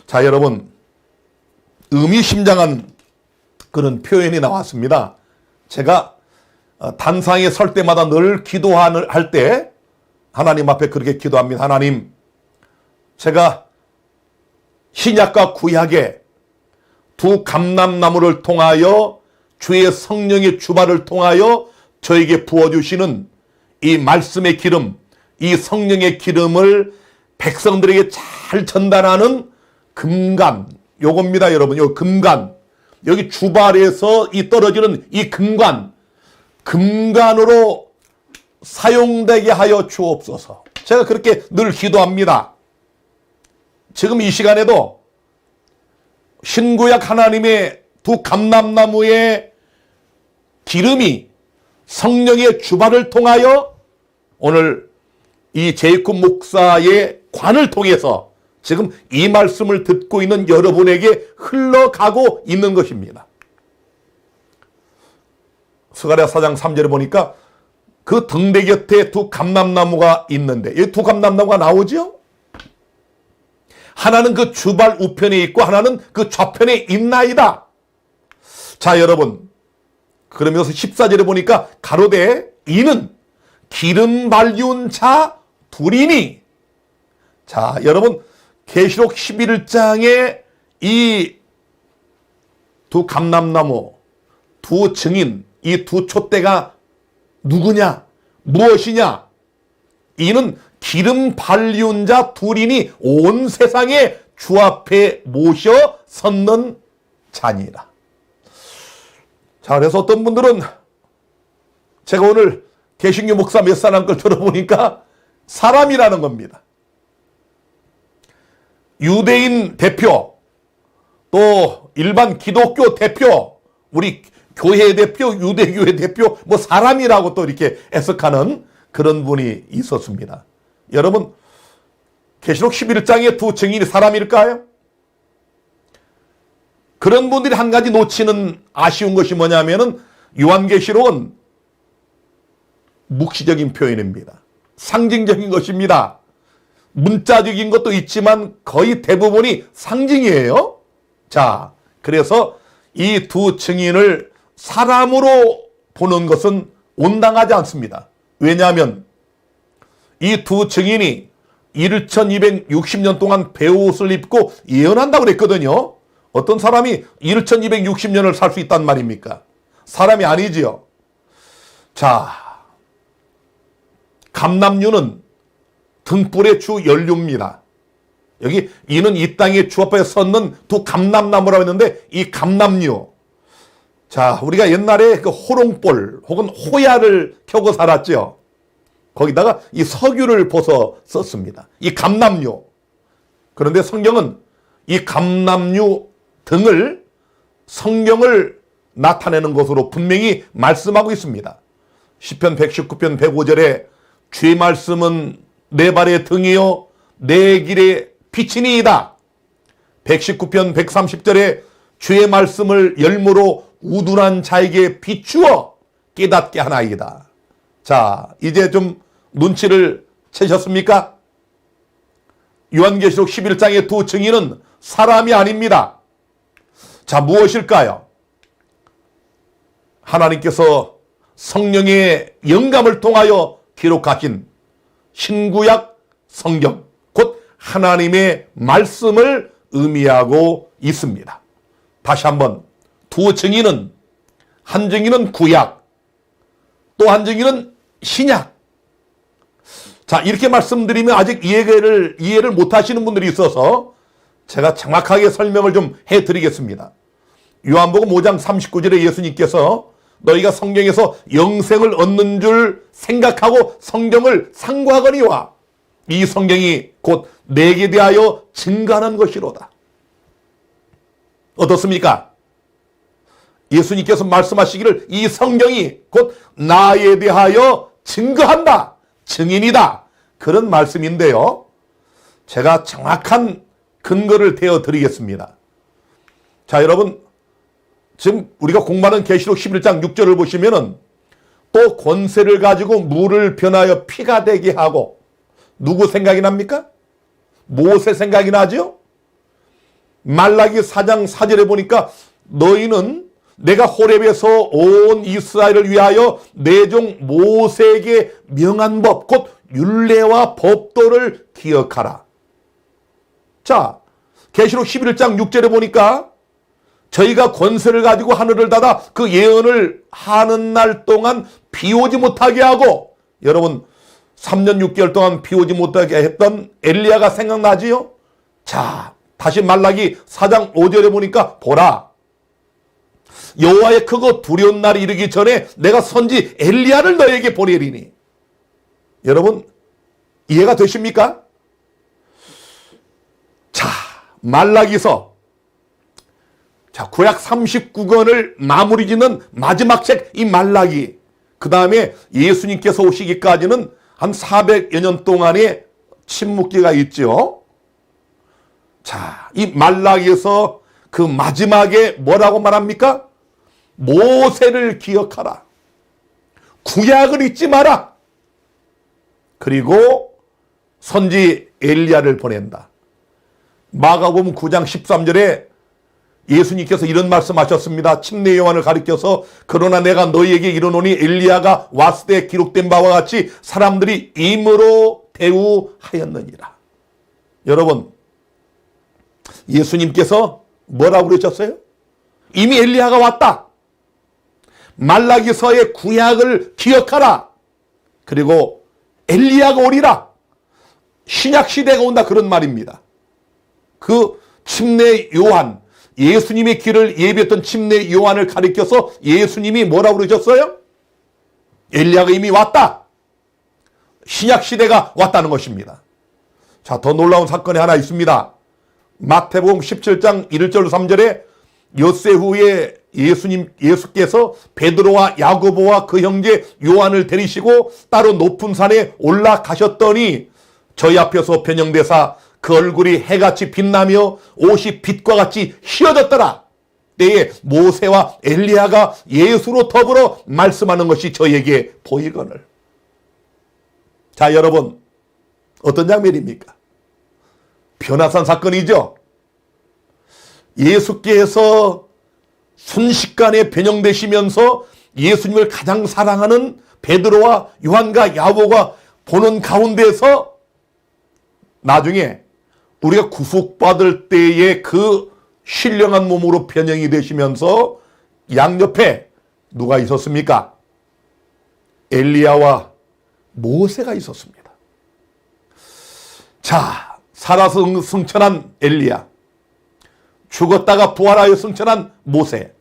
자, 여러분, 의미심장한 그런 표현이 나왔습니다. 제가 단상에 설 때마다 늘 기도할 때 하나님 앞에 그렇게 기도합니다. 하나님, 제가 신약과 구약의 두 감람나무를 통하여 주의 성령의 주발을 통하여 저에게 부어주시는 이 말씀의 기름, 이 성령의 기름을 백성들에게 잘 전달하는 금관, 요겁니다, 여러분. 요 금관, 여기 주발에서 이 떨어지는 이 금관으로 사용되게 하여 주옵소서. 제가 그렇게 늘 기도합니다. 지금 이 시간에도 신구약 하나님의 두 감람나무의 기름이 성령의 주발을 통하여 오늘 이 제이콥 목사의 관을 통해서 지금 이 말씀을 듣고 있는 여러분에게 흘러가고 있는 것입니다. 스가랴 4장 3절에 보니까 그 등대 곁에 두 감람나무가 있는데, 이 두 감람나무가 나오죠? 하나는 그 주발 우편에 있고 하나는 그 좌편에 있나이다. 자, 여러분, 그러면서 14절에 보니까 가로되 이는 기름 발리운 자 둘이니. 자, 여러분, 계시록 11장에 이 두 감람나무, 두 증인, 이 두 촛대가 누구냐? 무엇이냐? 이는 기름 발리운 자 둘이니 온 세상에 주 앞에 모셔 섰는 자니라. 자, 그래서 어떤 분들은 제가 오늘 개신교 목사 몇 사람 걸 들어보니까 사람이라는 겁니다. 유대인 대표, 또 일반 기독교 대표, 우리 교회 대표, 유대교회 대표, 뭐 사람이라고 또 이렇게 해석하는 그런 분이 있었습니다. 여러분, 계시록 11장의 두 증인이 사람일까요? 그런 분들이 한 가지 놓치는 아쉬운 것이 뭐냐면은 요한계시록은 묵시적인 표현입니다. 상징적인 것입니다. 문자적인 것도 있지만 거의 대부분이 상징이에요. 자, 그래서 이 두 증인을 사람으로 보는 것은 온당하지 않습니다. 왜냐하면 이 두 증인이 1260년 동안 베옷을 입고 예언한다고 그랬거든요. 어떤 사람이 1260년을 살 수 있단 말입니까? 사람이 아니지요. 자, 감람류는 등불의 주 연료입니다. 여기 이는 이 땅의 주 앞에 섰는 두 감람나무라고 했는데 이 감람류, 자, 우리가 옛날에 그 호롱볼 혹은 호야를 켜고 살았죠. 거기다가 이 석유를 벗어 썼습니다. 이 감람류. 그런데 성경은 이 감람류 등을 성경을 나타내는 것으로 분명히 말씀하고 있습니다. 시편 119편 105절에 주의 말씀은 내 발의 등이요 내 길의 빛이니이다. 119편 130절에 주의 말씀을 열무로 우둔한 자에게 비추어 깨닫게 하나이다. 자, 이제 좀 눈치를 채셨습니까? 요한계시록 11장의 두 증인은 사람이 아닙니다. 자, 무엇일까요? 하나님께서 성령의 영감을 통하여 기록하신 신구약 성경, 곧 하나님의 말씀을 의미하고 있습니다. 다시 한번, 두 증인은, 한 증인은 구약, 또 한 증인은 신약. 자, 이렇게 말씀드리면 아직 이해를 못 하시는 분들이 있어서 제가 정확하게 설명을 좀 해드리겠습니다. 요한복음 5장 39절에 예수님께서 너희가 성경에서 영생을 얻는 줄 생각하고 성경을 상고하거니와 이 성경이 곧 내게 대하여 증거하는 것이로다. 어떻습니까? 예수님께서 말씀하시기를 이 성경이 곧 나에 대하여 증거한다, 증인이다, 그런 말씀인데요. 제가 정확한 근거를 대어 드리겠습니다. 자, 여러분, 지금 우리가 공부하는 계시록 11장 6절을 보시면은 또 권세를 가지고 물을 변하여 피가 되게 하고, 누구 생각이 납니까? 모세 생각이 나죠? 말라기 4장 4절에 보니까 너희는 내가 호렙에서 온 이스라엘을 위하여 내 종 모세에게 명한 법, 곧 율례와 법도를 기억하라. 자, 계시록 11장 6절에 보니까 저희가 권세를 가지고 하늘을 닫아 그 예언을 하는 날 동안 비 오지 못하게 하고, 여러분 3년 6개월 동안 비 오지 못하게 했던 엘리야가 생각나지요? 자, 다시 말라기 4장 5절에 보니까 보라, 여호와의 크고 두려운 날이 이르기 전에 내가 선지 엘리야를 너에게 보내리니. 여러분 이해가 되십니까? 자, 말라기서, 자, 구약 39권을 마무리 짓는 마지막 책 이 말라기, 그 다음에 예수님께서 오시기까지는 한 400여 년 동안의 침묵기가 있죠. 자, 이 말라기에서 그 마지막에 뭐라고 말합니까? 모세를 기억하라. 구약을 잊지 마라. 그리고 선지 엘리야를 보낸다. 마가복음 9장 13절에 예수님께서 이런 말씀하셨습니다. 침례 요한을 가리켜서 그러나 내가 너희에게 이르노니 엘리야가 왔을 때 기록된 바와 같이 사람들이 임으로 대우하였느니라. 여러분, 예수님께서 뭐라고 그러셨어요? 이미 엘리야가 왔다. 말라기서의 구약을 기억하라. 그리고 엘리야가 오리라. 신약 시대가 온다, 그런 말입니다. 그 침례 요한, 예수님의 길을 예비했던 침례 요한을 가리켜서 예수님이 뭐라고 그러셨어요? 엘리야가 이미 왔다. 신약 시대가 왔다는 것입니다. 자, 더 놀라운 사건이 하나 있습니다. 마태복음 17장 1절 3절에 엿새 후에 예수께서 베드로와 야고보와 그 형제 요한을 데리시고 따로 높은 산에 올라가셨더니 저희 앞에서 변형되사 그 얼굴이 해같이 빛나며 옷이 빛과 같이 휘어졌더라. 때에 모세와 엘리야가 예수로 더불어 말씀하는 것이 저에게 보이거늘. 자, 여러분, 어떤 장면입니까? 변화산 사건이죠. 예수께서 순식간에 변형되시면서 예수님을 가장 사랑하는 베드로와 요한과 야고보가 보는 가운데서 나중에 우리가 구속받을 때의 그 신령한 몸으로 변형이 되시면서 양옆에 누가 있었습니까? 엘리야와 모세가 있었습니다. 자, 살아서 승천한 엘리야, 죽었다가 부활하여 승천한 모세,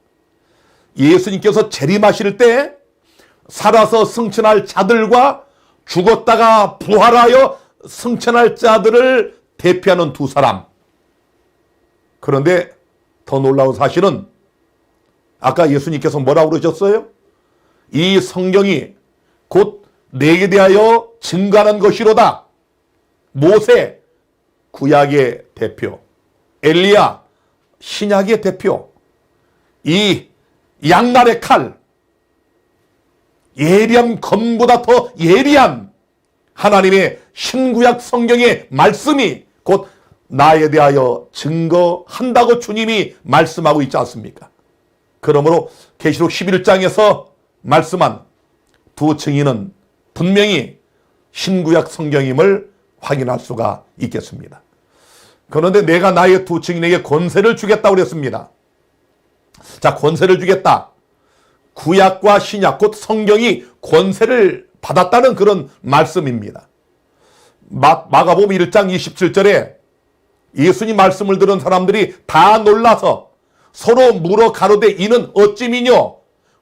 예수님께서 재림하실 때 살아서 승천할 자들과 죽었다가 부활하여 승천할 자들을 대표하는 두 사람. 그런데 더 놀라운 사실은 아까 예수님께서 뭐라고 그러셨어요? 이 성경이 곧 내게 대하여 증거하는 것이로다. 모세, 구약의 대표, 엘리야, 신약의 대표, 이 양날의 칼, 예리한 검보다 더 예리한 하나님의 신구약 성경의 말씀이 곧 나에 대하여 증거한다고 주님이 말씀하고 있지 않습니까? 그러므로 계시록 11장에서 말씀한 두 증인은 분명히 신구약 성경임을 확인할 수가 있겠습니다. 그런데 내가 나의 두 증인에게 권세를 주겠다고 그랬습니다. 자, 권세를 주겠다. 구약과 신약, 곧 성경이 권세를 받았다는 그런 말씀입니다. 마가복음 1장 27절에 예수님 말씀을 들은 사람들이 다 놀라서 서로 물어 가로되 이는 어찌미뇨?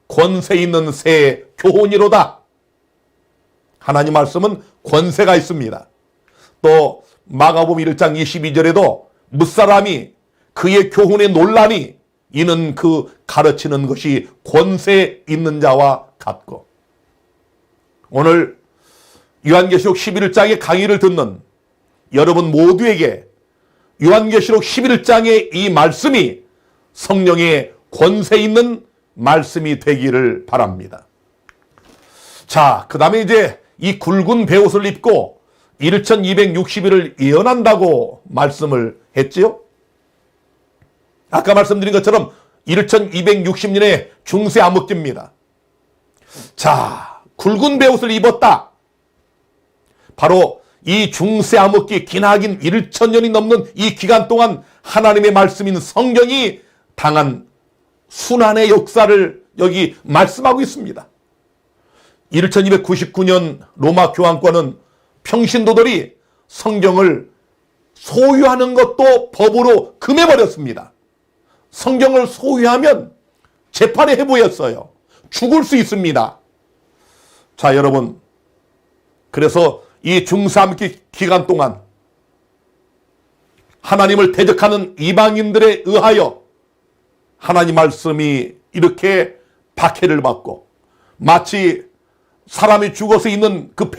권세 있는 새 교훈이로다. 하나님 말씀은 권세가 있습니다. 또 마가복음 1장 22절에도 무사람이 그의 교훈에 놀라니 이는 그 가르치는 것이 권세 있는 자와 같고, 오늘 요한계시록 11장의 강의를 듣는 여러분 모두에게 요한계시록 11장의 이 말씀이 성령의 권세 있는 말씀이 되기를 바랍니다. 자, 그 다음에 이제 이 굵은 베옷을 입고 1260일을 예언한다고 말씀을 했지요. 아까 말씀드린 것처럼 1260년의 중세 암흑기입니다. 자, 굵은 베옷을 입었다. 바로 이 중세 암흑기 기나긴 1000년이 넘는 이 기간 동안 하나님의 말씀인 성경이 당한 순환의 역사를 여기 말씀하고 있습니다. 1299년 로마 교황권은 평신도들이 성경을 소유하는 것도 법으로 금해버렸습니다. 성경을 소유하면 재판의 해부였어요. 죽을 수 있습니다. 자, 여러분, 그래서 이 중삼기 기간 동안 하나님을 대적하는 이방인들에 의하여 하나님 말씀이 이렇게 박해를 받고 마치 사람이 죽어서 있는 그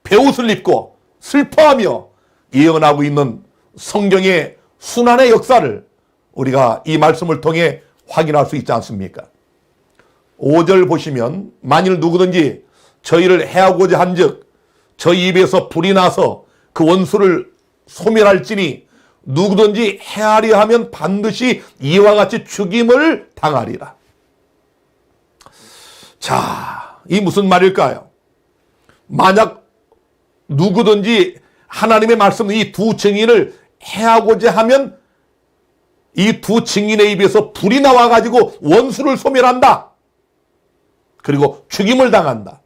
베옷을 입고 슬퍼하며 예언하고 있는 성경의 순환의 역사를 우리가 이 말씀을 통해 확인할 수 있지 않습니까? 5절 보시면 만일 누구든지 저희를 해하고자 한즉 저희 입에서 불이 나서 그 원수를 소멸할지니 누구든지 해하려 하면 반드시 이와 같이 죽임을 당하리라. 자, 이 무슨 말일까요? 만약 누구든지 하나님의 말씀 이 두 증인을 해하고자 하면 이 두 증인의 입에서 불이 나와가지고 원수를 소멸한다. 그리고 죽임을 당한다.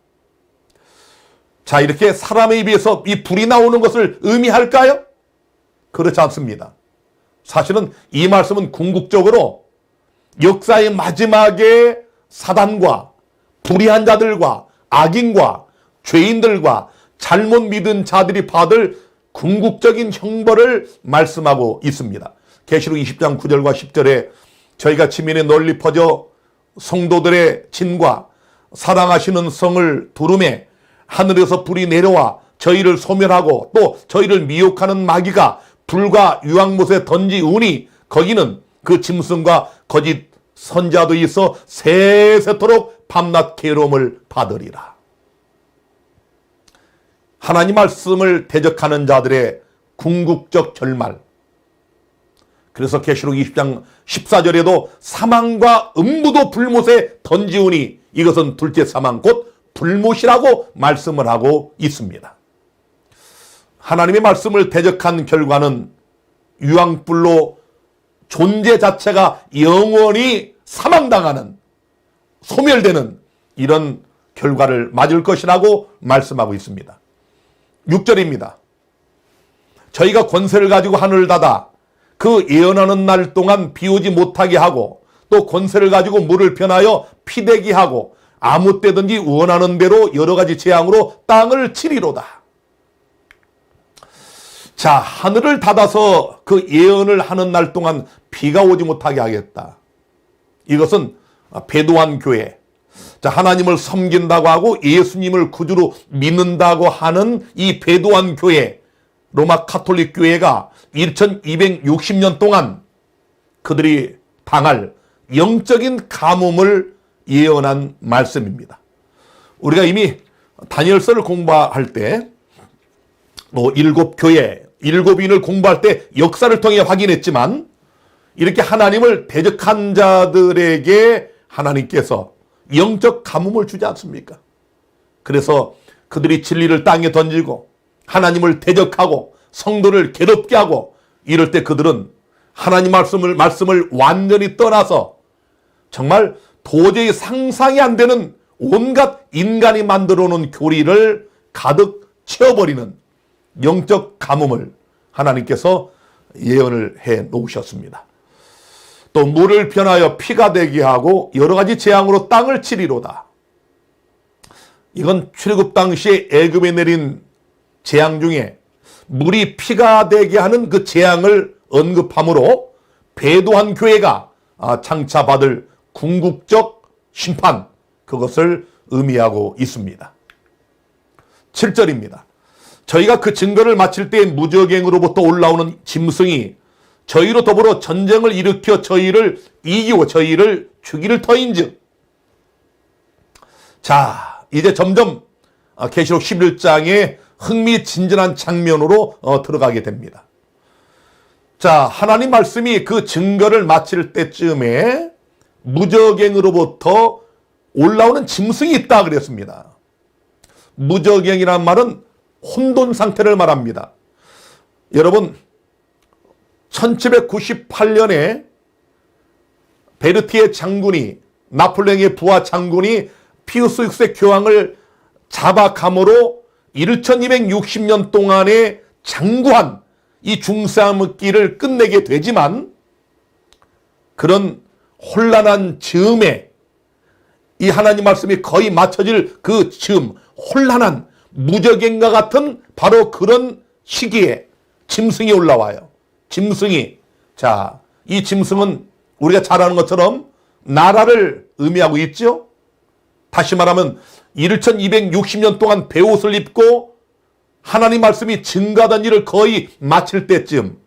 자, 이렇게 사람의 입에서 이 불이 나오는 것을 의미할까요? 그렇지 않습니다. 사실은 이 말씀은 궁극적으로 역사의 마지막에 사단과 불의한 자들과 악인과 죄인들과 잘못 믿은 자들이 받을 궁극적인 형벌을 말씀하고 있습니다. 계시록 20장 9절과 10절에 저희가 지면에 널리 퍼져 성도들의 진과 사랑하시는 성을 두름에 하늘에서 불이 내려와 저희를 소멸하고 또 저희를 미혹하는 마귀가 불과 유황못에 던지우니 거기는 그 짐승과 거짓 선자도 있어 세세토록 밤낮 괴로움을 받으리라. 하나님 말씀을 대적하는 자들의 궁극적 결말. 그래서 계시록 20장 14절에도 사망과 음부도 불못에 던지우니 이것은 둘째 사망 곧 불못이라고 말씀을 하고 있습니다. 하나님의 말씀을 대적한 결과는 유황불로 존재 자체가 영원히 사망당하는 소멸되는 이런 결과를 맞을 것이라고 말씀하고 있습니다. 6절입니다. 저희가 권세를 가지고 하늘을 닫아 그 예언하는 날 동안 비오지 못하게 하고 또 권세를 가지고 물을 변하여 피되게 하고 아무 때든지 원하는 대로 여러 가지 재앙으로 땅을 치리로다. 자, 하늘을 닫아서 그 예언을 하는 날 동안 비가 오지 못하게 하겠다. 이것은 배도한 교회, 자, 하나님을 섬긴다고 하고 예수님을 구주로 믿는다고 하는 이 배도한 교회, 로마 카톨릭 교회가 1260년 동안 그들이 당할 영적인 가뭄을 예언한 말씀입니다. 우리가 이미 다니엘서를 공부할 때 일곱 교회, 일곱인을 공부할 때 역사를 통해 확인했지만 이렇게 하나님을 대적한 자들에게 하나님께서 영적 가뭄을 주지 않습니까? 그래서 그들이 진리를 땅에 던지고 하나님을 대적하고 성도를 괴롭게 하고 이럴 때 그들은 하나님 말씀을 완전히 떠나서 정말 도저히 상상이 안 되는 온갖 인간이 만들어 놓은 교리를 가득 채워버리는 영적 가뭄을 하나님께서 예언을 해 놓으셨습니다. 또 물을 변하여 피가 되게 하고 여러 가지 재앙으로 땅을 치리로다. 이건 출애굽 당시에 애굽에 내린 재앙 중에 물이 피가 되게 하는 그 재앙을 언급함으로 배도한 교회가 장차 받을 궁극적 심판, 그것을 의미하고 있습니다. 7절입니다. 저희가 그 증거를 마칠 때 무적행으로부터 올라오는 짐승이 저희로 더불어 전쟁을 일으켜 저희를 이기고 저희를 죽이를 터인즉. 자, 이제 점점 계시록 11장에 흥미진진한 장면으로 들어가게 됩니다. 자, 하나님 말씀이 그 증거를 마칠 때쯤에 무저갱으로부터 올라오는 짐승이 있다 그랬습니다. 무저갱이란 말은 혼돈 상태를 말합니다. 여러분, 1798년에 베르티의 장군이, 나폴레옹의 부하 장군이 피우스 6세 교황을 잡아감으로 1260년 동안에 장구한 이 중세암흑기를 끝내게 되지만, 그런 혼란한 즈음에 이 하나님 말씀이 거의 맞춰질 그 즈음, 혼란한 무저갱과 같은 바로 그런 시기에 짐승이 올라와요. 짐승이. 자, 이 짐승은 우리가 잘 아는 것처럼 나라를 의미하고 있죠. 다시 말하면 1260년 동안 베옷을 입고 하나님 말씀이 증가하던 일을 거의 마칠 때쯤,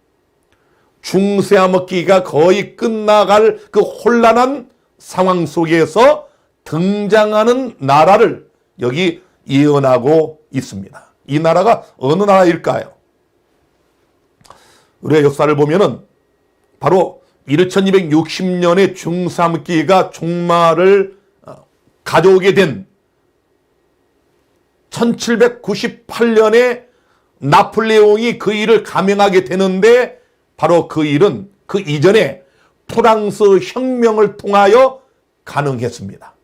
중세암흑기가 거의 끝나갈 그 혼란한 상황 속에서 등장하는 나라를 여기 예언하고 있습니다. 이 나라가 어느 나라일까요? 우리가 역사를 보면은 바로 1260년의 중세암흑기가 종말을 가져오게 된 1798년에 나폴레옹이 그 일을 감행하게 되는데, 바로 그 일은 그 이전에 프랑스 혁명을 통하여 가능했습니다.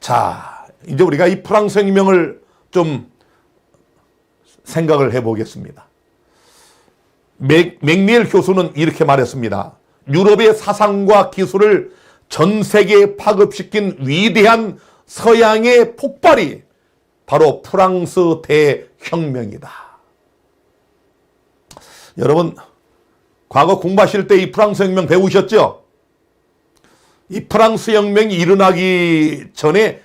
자, 이제 우리가 이 프랑스 혁명을 좀 생각을 해보겠습니다. 맥니엘 교수는 이렇게 말했습니다. 유럽의 사상과 기술을 전 세계에 파급시킨 위대한 서양의 폭발이 바로 프랑스 대혁명이다. 여러분, 과거 공부하실 때 이 프랑스 혁명 배우셨죠? 이 프랑스 혁명이 일어나기 전에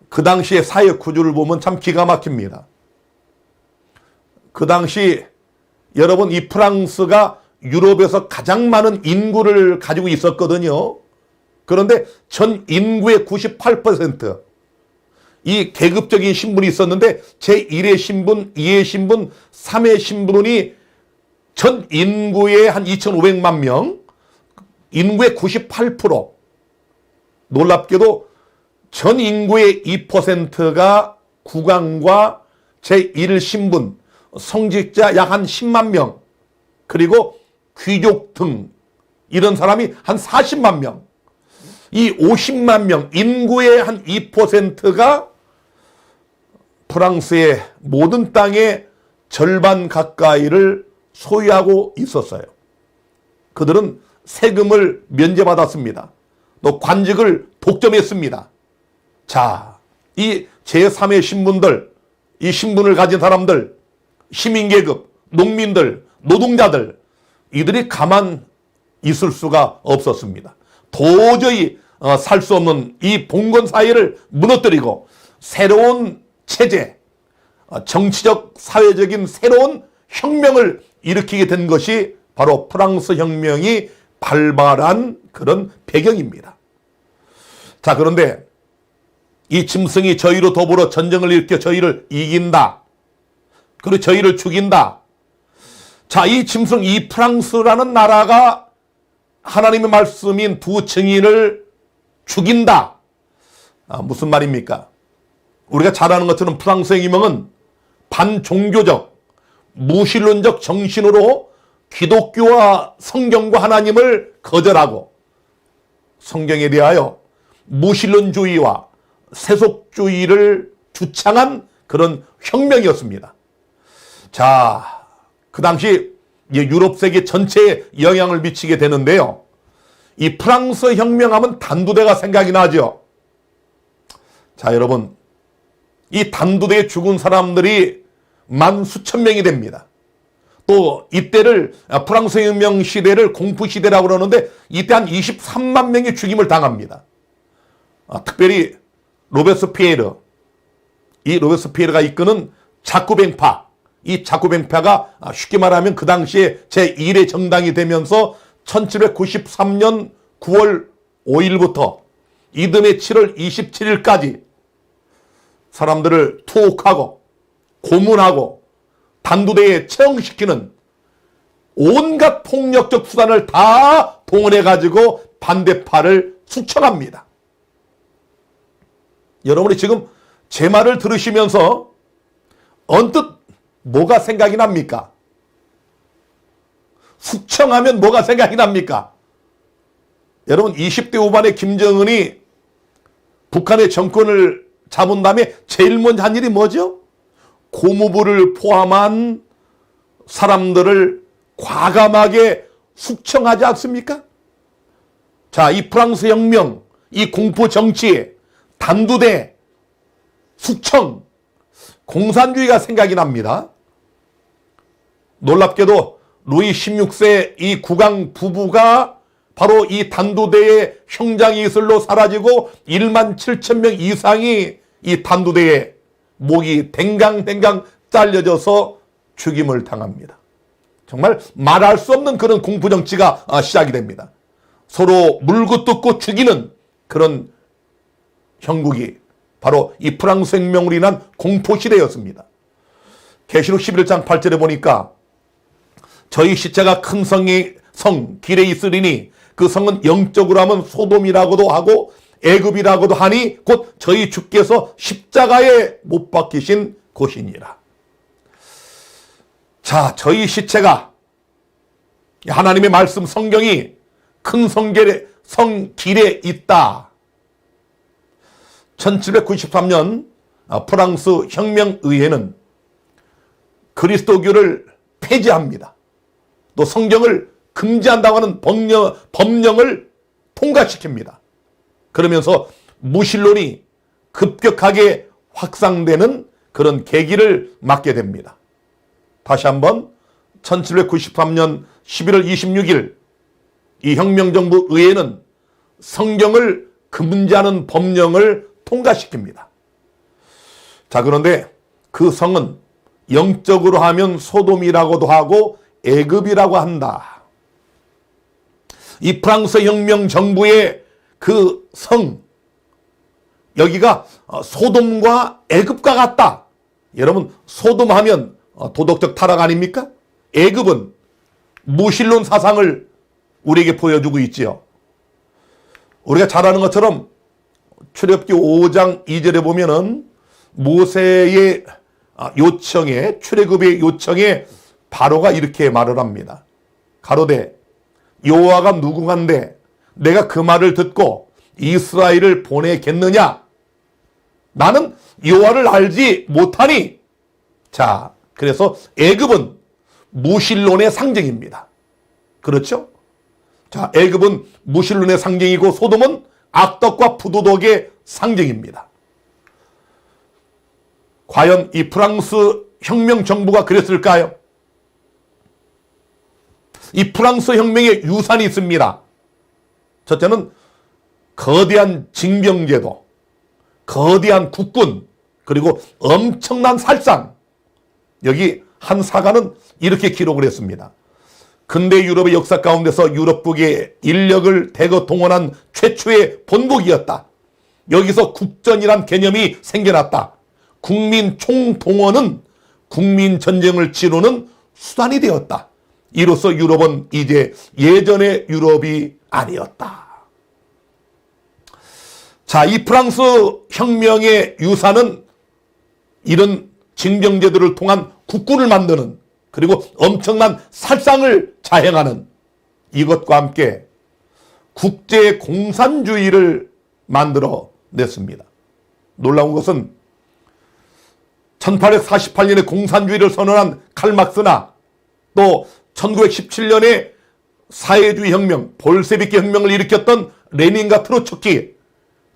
그 당시의 사회 구조를 보면 참 기가 막힙니다. 그 당시 여러분, 이 프랑스가 유럽에서 가장 많은 인구를 가지고 있었거든요. 그런데 전 인구의 98%, 이 계급적인 신분이 있었는데 제1의 신분, 2의 신분, 3의 신분이 전 인구의 한 2,500만 명, 인구의 98%, 놀랍게도 전 인구의 2%가 국왕과 제1 신분, 성직자 약 한 10만 명, 그리고 귀족 등 이런 사람이 한 40만 명, 이 50만 명, 인구의 한 2%가 프랑스의 모든 땅의 절반 가까이를 소유하고 있었어요. 그들은 세금을 면제받았습니다. 또 관직을 독점했습니다. 자, 이 제3의 신분들, 이 신분을 가진 사람들, 시민계급, 농민들, 노동자들, 이들이 가만 있을 수가 없었습니다. 도저히 살 수 없는 이 봉건 사회를 무너뜨리고 새로운 체제, 정치적, 사회적인 새로운 혁명을 일으키게 된 것이 바로 프랑스 혁명이 발발한 그런 배경입니다. 자, 그런데 이 짐승이 저희로 더불어 전쟁을 일으켜 저희를 이긴다. 그리고 저희를 죽인다. 자, 이 짐승, 이 프랑스라는 나라가 하나님의 말씀인 두 증인을 죽인다. 무슨 말입니까? 우리가 잘 아는 것처럼 프랑스의 혁명은 반종교적, 무신론적 정신으로 기독교와 성경과 하나님을 거절하고 성경에 대하여 무신론주의와 세속주의를 주창한 그런 혁명이었습니다. 자, 그 당시 유럽 세계 전체에 영향을 미치게 되는데요. 이 프랑스 혁명하면 단두대가 생각이 나죠. 자, 여러분, 이 단두대에 죽은 사람들이 만 수천 명이 됩니다. 또 이때를 프랑스 혁명 시대를 공포 시대라고 그러는데 이때 한 23만 명이 죽임을 당합니다. 특별히 로베스피에르, 이 로베스피에르가 이끄는 자쿠뱅파, 이 자코뱅파가 쉽게 말하면 그 당시에 제1의 정당이 되면서 1793년 9월 5일부터 이듬해 7월 27일까지 사람들을 투옥하고 고문하고 단두대에 처형시키는 온갖 폭력적 수단을 다 동원해가지고 반대파를 숙청합니다. 여러분이 지금 제 말을 들으시면서 언뜻 뭐가 생각이 납니까? 숙청하면 뭐가 생각이 납니까? 여러분 20대 후반의 김정은이 북한의 정권을 잡은 다음에 제일 먼저 한 일이 뭐죠? 고무부를 포함한 사람들을 과감하게 숙청하지 않습니까? 자, 이 프랑스 혁명, 이 공포 정치, 단두대, 숙청, 공산주의가 생각이 납니다. 놀랍게도 루이 16세 이 국왕 부부가 바로 이 단두대의 형장이 이슬로 사라지고 1만 7천 명 이상이 이 단두대에 목이 댕강댕강 잘려져서 죽임을 당합니다. 정말 말할 수 없는 그런 공포정치가 시작이 됩니다. 서로 물고 뜯고 죽이는 그런 형국이 바로 이 프랑스 혁명으로 인한 공포시대였습니다. 계시록 11장 8절에 보니까 저희 시체가 큰 성 길에 있으리니 그 성은 영적으로 하면 소돔이라고도 하고 애굽이라고도 하니 곧 저희 주께서 십자가에 못 박히신 곳이니라. 자, 저희 시체가 하나님의 말씀 성경이 큰 성 길에 있다. 1793년 프랑스 혁명의회는 그리스도교를 폐지합니다. 또 성경을 금지한다고 하는 법령을 통과시킵니다. 그러면서 무신론이 급격하게 확산되는 그런 계기를 맞게 됩니다. 다시 한번 1793년 11월 26일 이 혁명정부 의회는 성경을 금지하는 법령을 통과시킵니다. 자, 그런데 그 성은 영적으로 하면 소돔이라고도 하고 애굽이라고 한다. 이 프랑스 혁명 정부의 그 성, 여기가 소돔과 애굽과 같다. 여러분, 소돔 하면 도덕적 타락 아닙니까? 애굽은 무신론 사상을 우리에게 보여주고 있지요. 우리가 잘 아는 것처럼 출애굽기 5장 2절에 보면은 모세의 요청에, 출애굽의 요청에 바로가 이렇게 말을 합니다. 가로되 여호와가 누구간데 내가 그 말을 듣고 이스라엘을 보내겠느냐? 나는 여호와를 알지 못하니. 자, 그래서 애굽은 무신론의 상징입니다. 그렇죠? 자, 애굽은 무신론의 상징이고 소돔은 악덕과 부도덕의 상징입니다. 과연 이 프랑스 혁명 정부가 그랬을까요? 이 프랑스 혁명의 유산이 있습니다. 첫째는 거대한 징병제도, 거대한 국군, 그리고 엄청난 살상. 여기 한 사가는 이렇게 기록을 했습니다. 근대 유럽의 역사 가운데서 유럽 북의 인력을 대거 동원한 최초의 본국이었다. 여기서 국전이란 개념이 생겨났다. 국민 총동원은 국민 전쟁을 치르는 수단이 되었다. 이로써 유럽은 이제 예전의 유럽이 아니었다. 자, 이 프랑스 혁명의 유산은 이런 징병제도를 통한 국군을 만드는, 그리고 엄청난 살상을 자행하는 이것과 함께 국제 공산주의를 만들어 냈습니다. 놀라운 것은 1848년에 공산주의를 선언한 칼막스나 또 1917년에 사회주의 혁명, 볼세비키 혁명을 일으켰던 레닌과 트로츠키,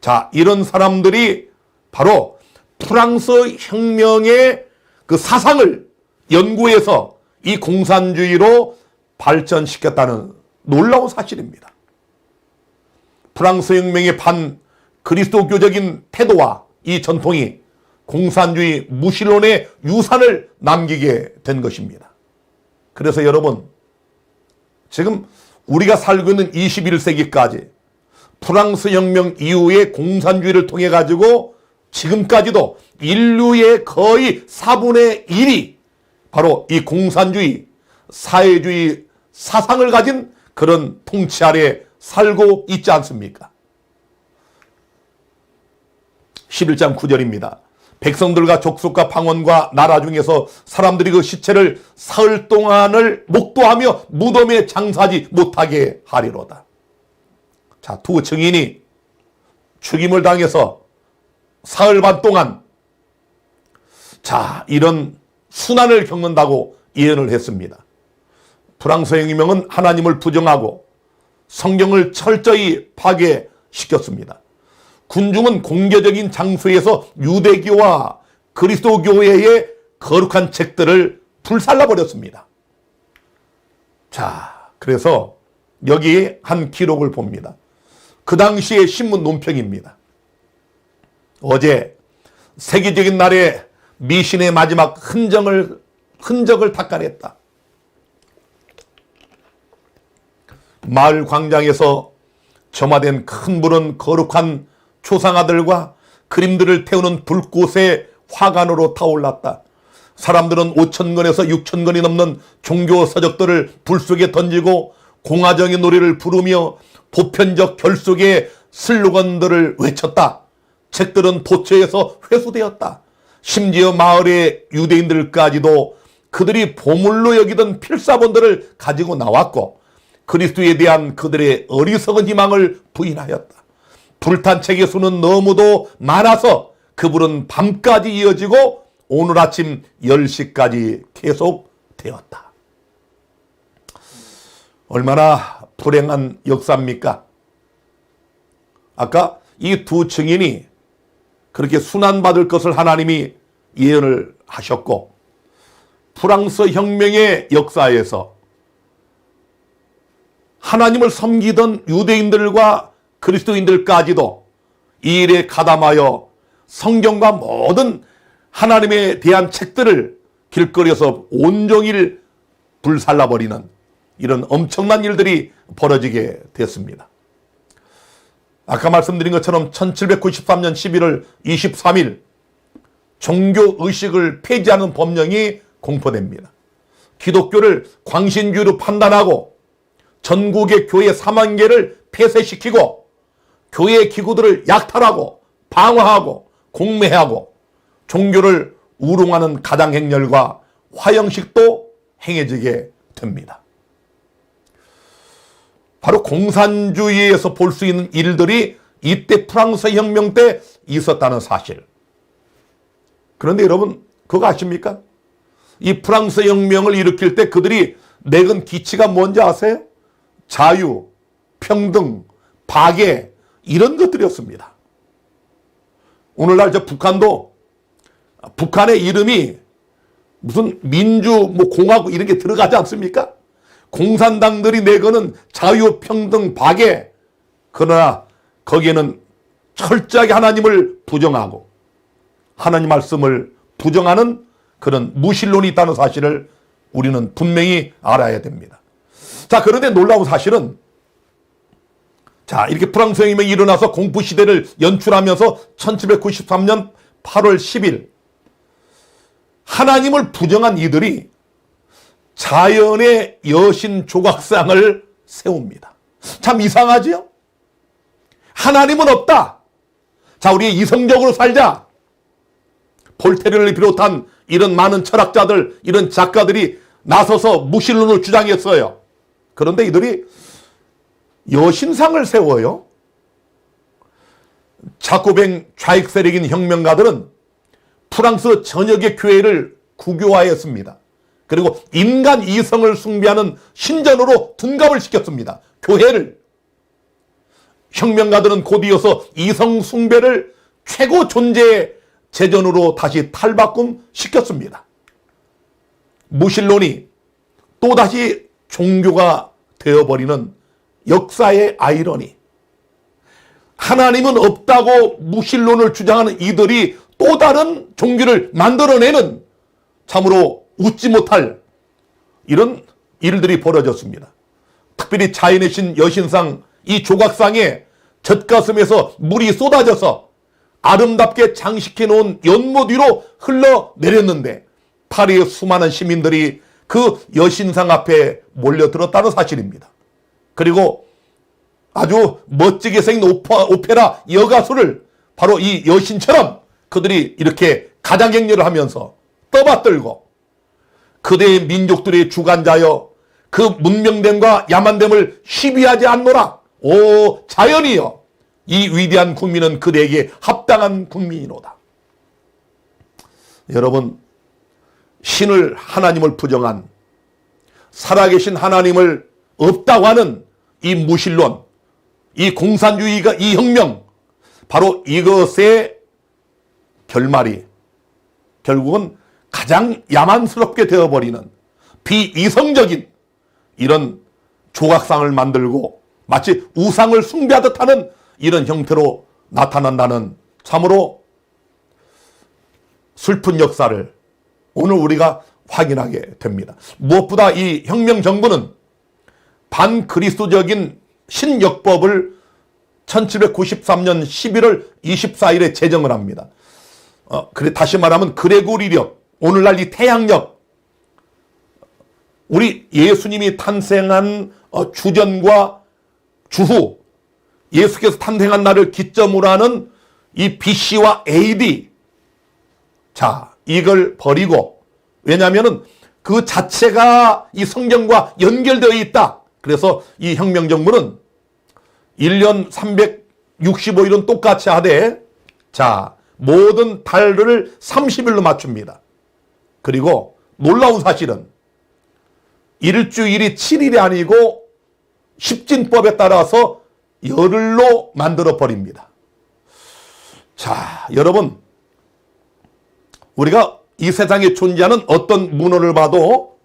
자, 이런 사람들이 바로 프랑스 혁명의 그 사상을 연구해서 이 공산주의로 발전시켰다는 놀라운 사실입니다. 프랑스 혁명의 반 그리스도교적인 태도와 이 전통이 공산주의 무신론의 유산을 남기게 된 것입니다. 그래서 여러분, 지금 우리가 살고 있는 21세기까지 프랑스 혁명 이후에 공산주의를 통해 가지고 지금까지도 인류의 거의 4분의 1이 바로 이 공산주의, 사회주의 사상을 가진 그런 통치 아래 살고 있지 않습니까? 11장 9절입니다. 백성들과 족속과 방언과 나라 중에서 사람들이 그 시체를 사흘 동안을 목도하며 무덤에 장사하지 못하게 하리로다. 자, 두 증인이 죽임을 당해서 사흘 반 동안 자, 이런 순환을 겪는다고 예언을 했습니다. 프랑스 혁명은 하나님을 부정하고 성경을 철저히 파괴시켰습니다. 군중은 공개적인 장소에서 유대교와 그리스도교회의 거룩한 책들을 불살라버렸습니다. 자, 그래서 여기 한 기록을 봅니다. 그 당시의 신문 논평입니다. 어제 세계적인 날에 미신의 마지막 흔적을 닦아냈다. 마을 광장에서 점화된 큰 불은 거룩한 초상화들과 그림들을 태우는 불꽃의 화관으로 타올랐다. 사람들은 5,000권에서 6,000권이 넘는 종교 서적들을 불 속에 던지고 공화정의 노래를 부르며 보편적 결속의 슬로건들을 외쳤다. 책들은 포처에서 회수되었다. 심지어 마을의 유대인들까지도 그들이 보물로 여기던 필사본들을 가지고 나왔고 그리스도에 대한 그들의 어리석은 희망을 부인하였다. 불탄 책의 수는 너무도 많아서 그 불은 밤까지 이어지고 오늘 아침 10시까지 계속되었다. 얼마나 불행한 역사입니까? 아까 이 두 증인이 그렇게 순환받을 것을 하나님이 예언을 하셨고 프랑스 혁명의 역사에서 하나님을 섬기던 유대인들과 그리스도인들까지도 이 일에 가담하여 성경과 모든 하나님에 대한 책들을 길거리에서 온종일 불살라버리는 이런 엄청난 일들이 벌어지게 됐습니다. 아까 말씀드린 것처럼 1793년 11월 23일 종교의식을 폐지하는 법령이 공포됩니다. 기독교를 광신주의로 판단하고 전국의 교회 4만 개를 폐쇄시키고 교회 기구들을 약탈하고 방화하고 공매하고 종교를 우롱하는 가장행렬과 화형식도 행해지게 됩니다. 바로 공산주의에서 볼 수 있는 일들이 이때 프랑스 혁명 때 있었다는 사실. 그런데 여러분 그거 아십니까? 이 프랑스 혁명을 일으킬 때 그들이 내건 기치가 뭔지 아세요? 자유, 평등, 박애 이런 것들이었습니다. 오늘날 저 북한도 북한의 이름이 무슨 민주, 공화국 이런 게 들어가지 않습니까? 공산당들이 내거는 자유, 평등, 박애. 그러나 거기에는 철저하게 하나님을 부정하고 하나님 말씀을 부정하는 그런 무신론이 있다는 사실을 우리는 분명히 알아야 됩니다. 자, 그런데 놀라운 사실은 자, 이렇게 프랑스 혁명이 일어나서 공포시대를 연출하면서 1793년 8월 10일 하나님을 부정한 이들이 자연의 여신 조각상을 세웁니다. 참 이상하지요? 하나님은 없다. 자, 우리 이성적으로 살자. 볼테르를 비롯한 이런 많은 철학자들, 이런 작가들이 나서서 무신론을 주장했어요. 그런데 이들이 여신상을 세워요. 자코뱅 좌익 세력인 혁명가들은 프랑스 전역의 교회를 국교화했습니다. 그리고 인간 이성을 숭배하는 신전으로 둔갑을 시켰습니다. 교회를. 혁명가들은 곧이어서 이성 숭배를 최고 존재의 재전으로 다시 탈바꿈 시켰습니다. 무신론이 또다시 종교가 되어버리는 역사의 아이러니. 하나님은 없다고 무신론을 주장하는 이들이 또 다른 종교를 만들어내는 참으로 웃지 못할 이런 일들이 벌어졌습니다. 특별히 자연의 신 여신상 이 조각상에 젖가슴에서 물이 쏟아져서 아름답게 장식해 놓은 연못 위로 흘러내렸는데 파리의 수많은 시민들이 그 여신상 앞에 몰려들었다는 사실입니다. 그리고 아주 멋지게 생긴 오페라 여가수를 바로 이 여신처럼 그들이 이렇게 가장격리를 하면서 떠받들고 그대의 민족들의 주관자여 그 문명됨과 야만됨을 시비하지 않노라. 오 자연이여 이 위대한 국민은 그대에게 합당한 국민이로다. 여러분 신을 하나님을 부정한 살아계신 하나님을 없다고 하는 이 무신론 이 공산주의가 이 혁명 바로 이것의 결말이 결국은 가장 야만스럽게 되어버리는 비이성적인 이런 조각상을 만들고 마치 우상을 숭배하듯 하는 이런 형태로 나타난다는 참으로 슬픈 역사를 오늘 우리가 확인하게 됩니다. 무엇보다 이 혁명 정부는 반그리스도적인 신역법을 1793년 11월 24일에 제정을 합니다. 다시 말하면 그레고리력, 오늘날 이 태양력, 우리 예수님이 탄생한 주전과 주후, 예수께서 탄생한 날을 기점으로 하는 이 BC와 AD, 자 이걸 버리고 왜냐하면 그 자체가 이 성경과 연결되어 있다. 그래서 이 혁명정부는 1년 365일은 똑같이 하되 자 모든 달을 30일로 맞춥니다. 그리고 놀라운 사실은 일주일이 7일이 아니고 십진법에 따라서 열흘로 만들어 버립니다. 자 여러분 우리가 이 세상에 존재하는 어떤 문헌을 봐도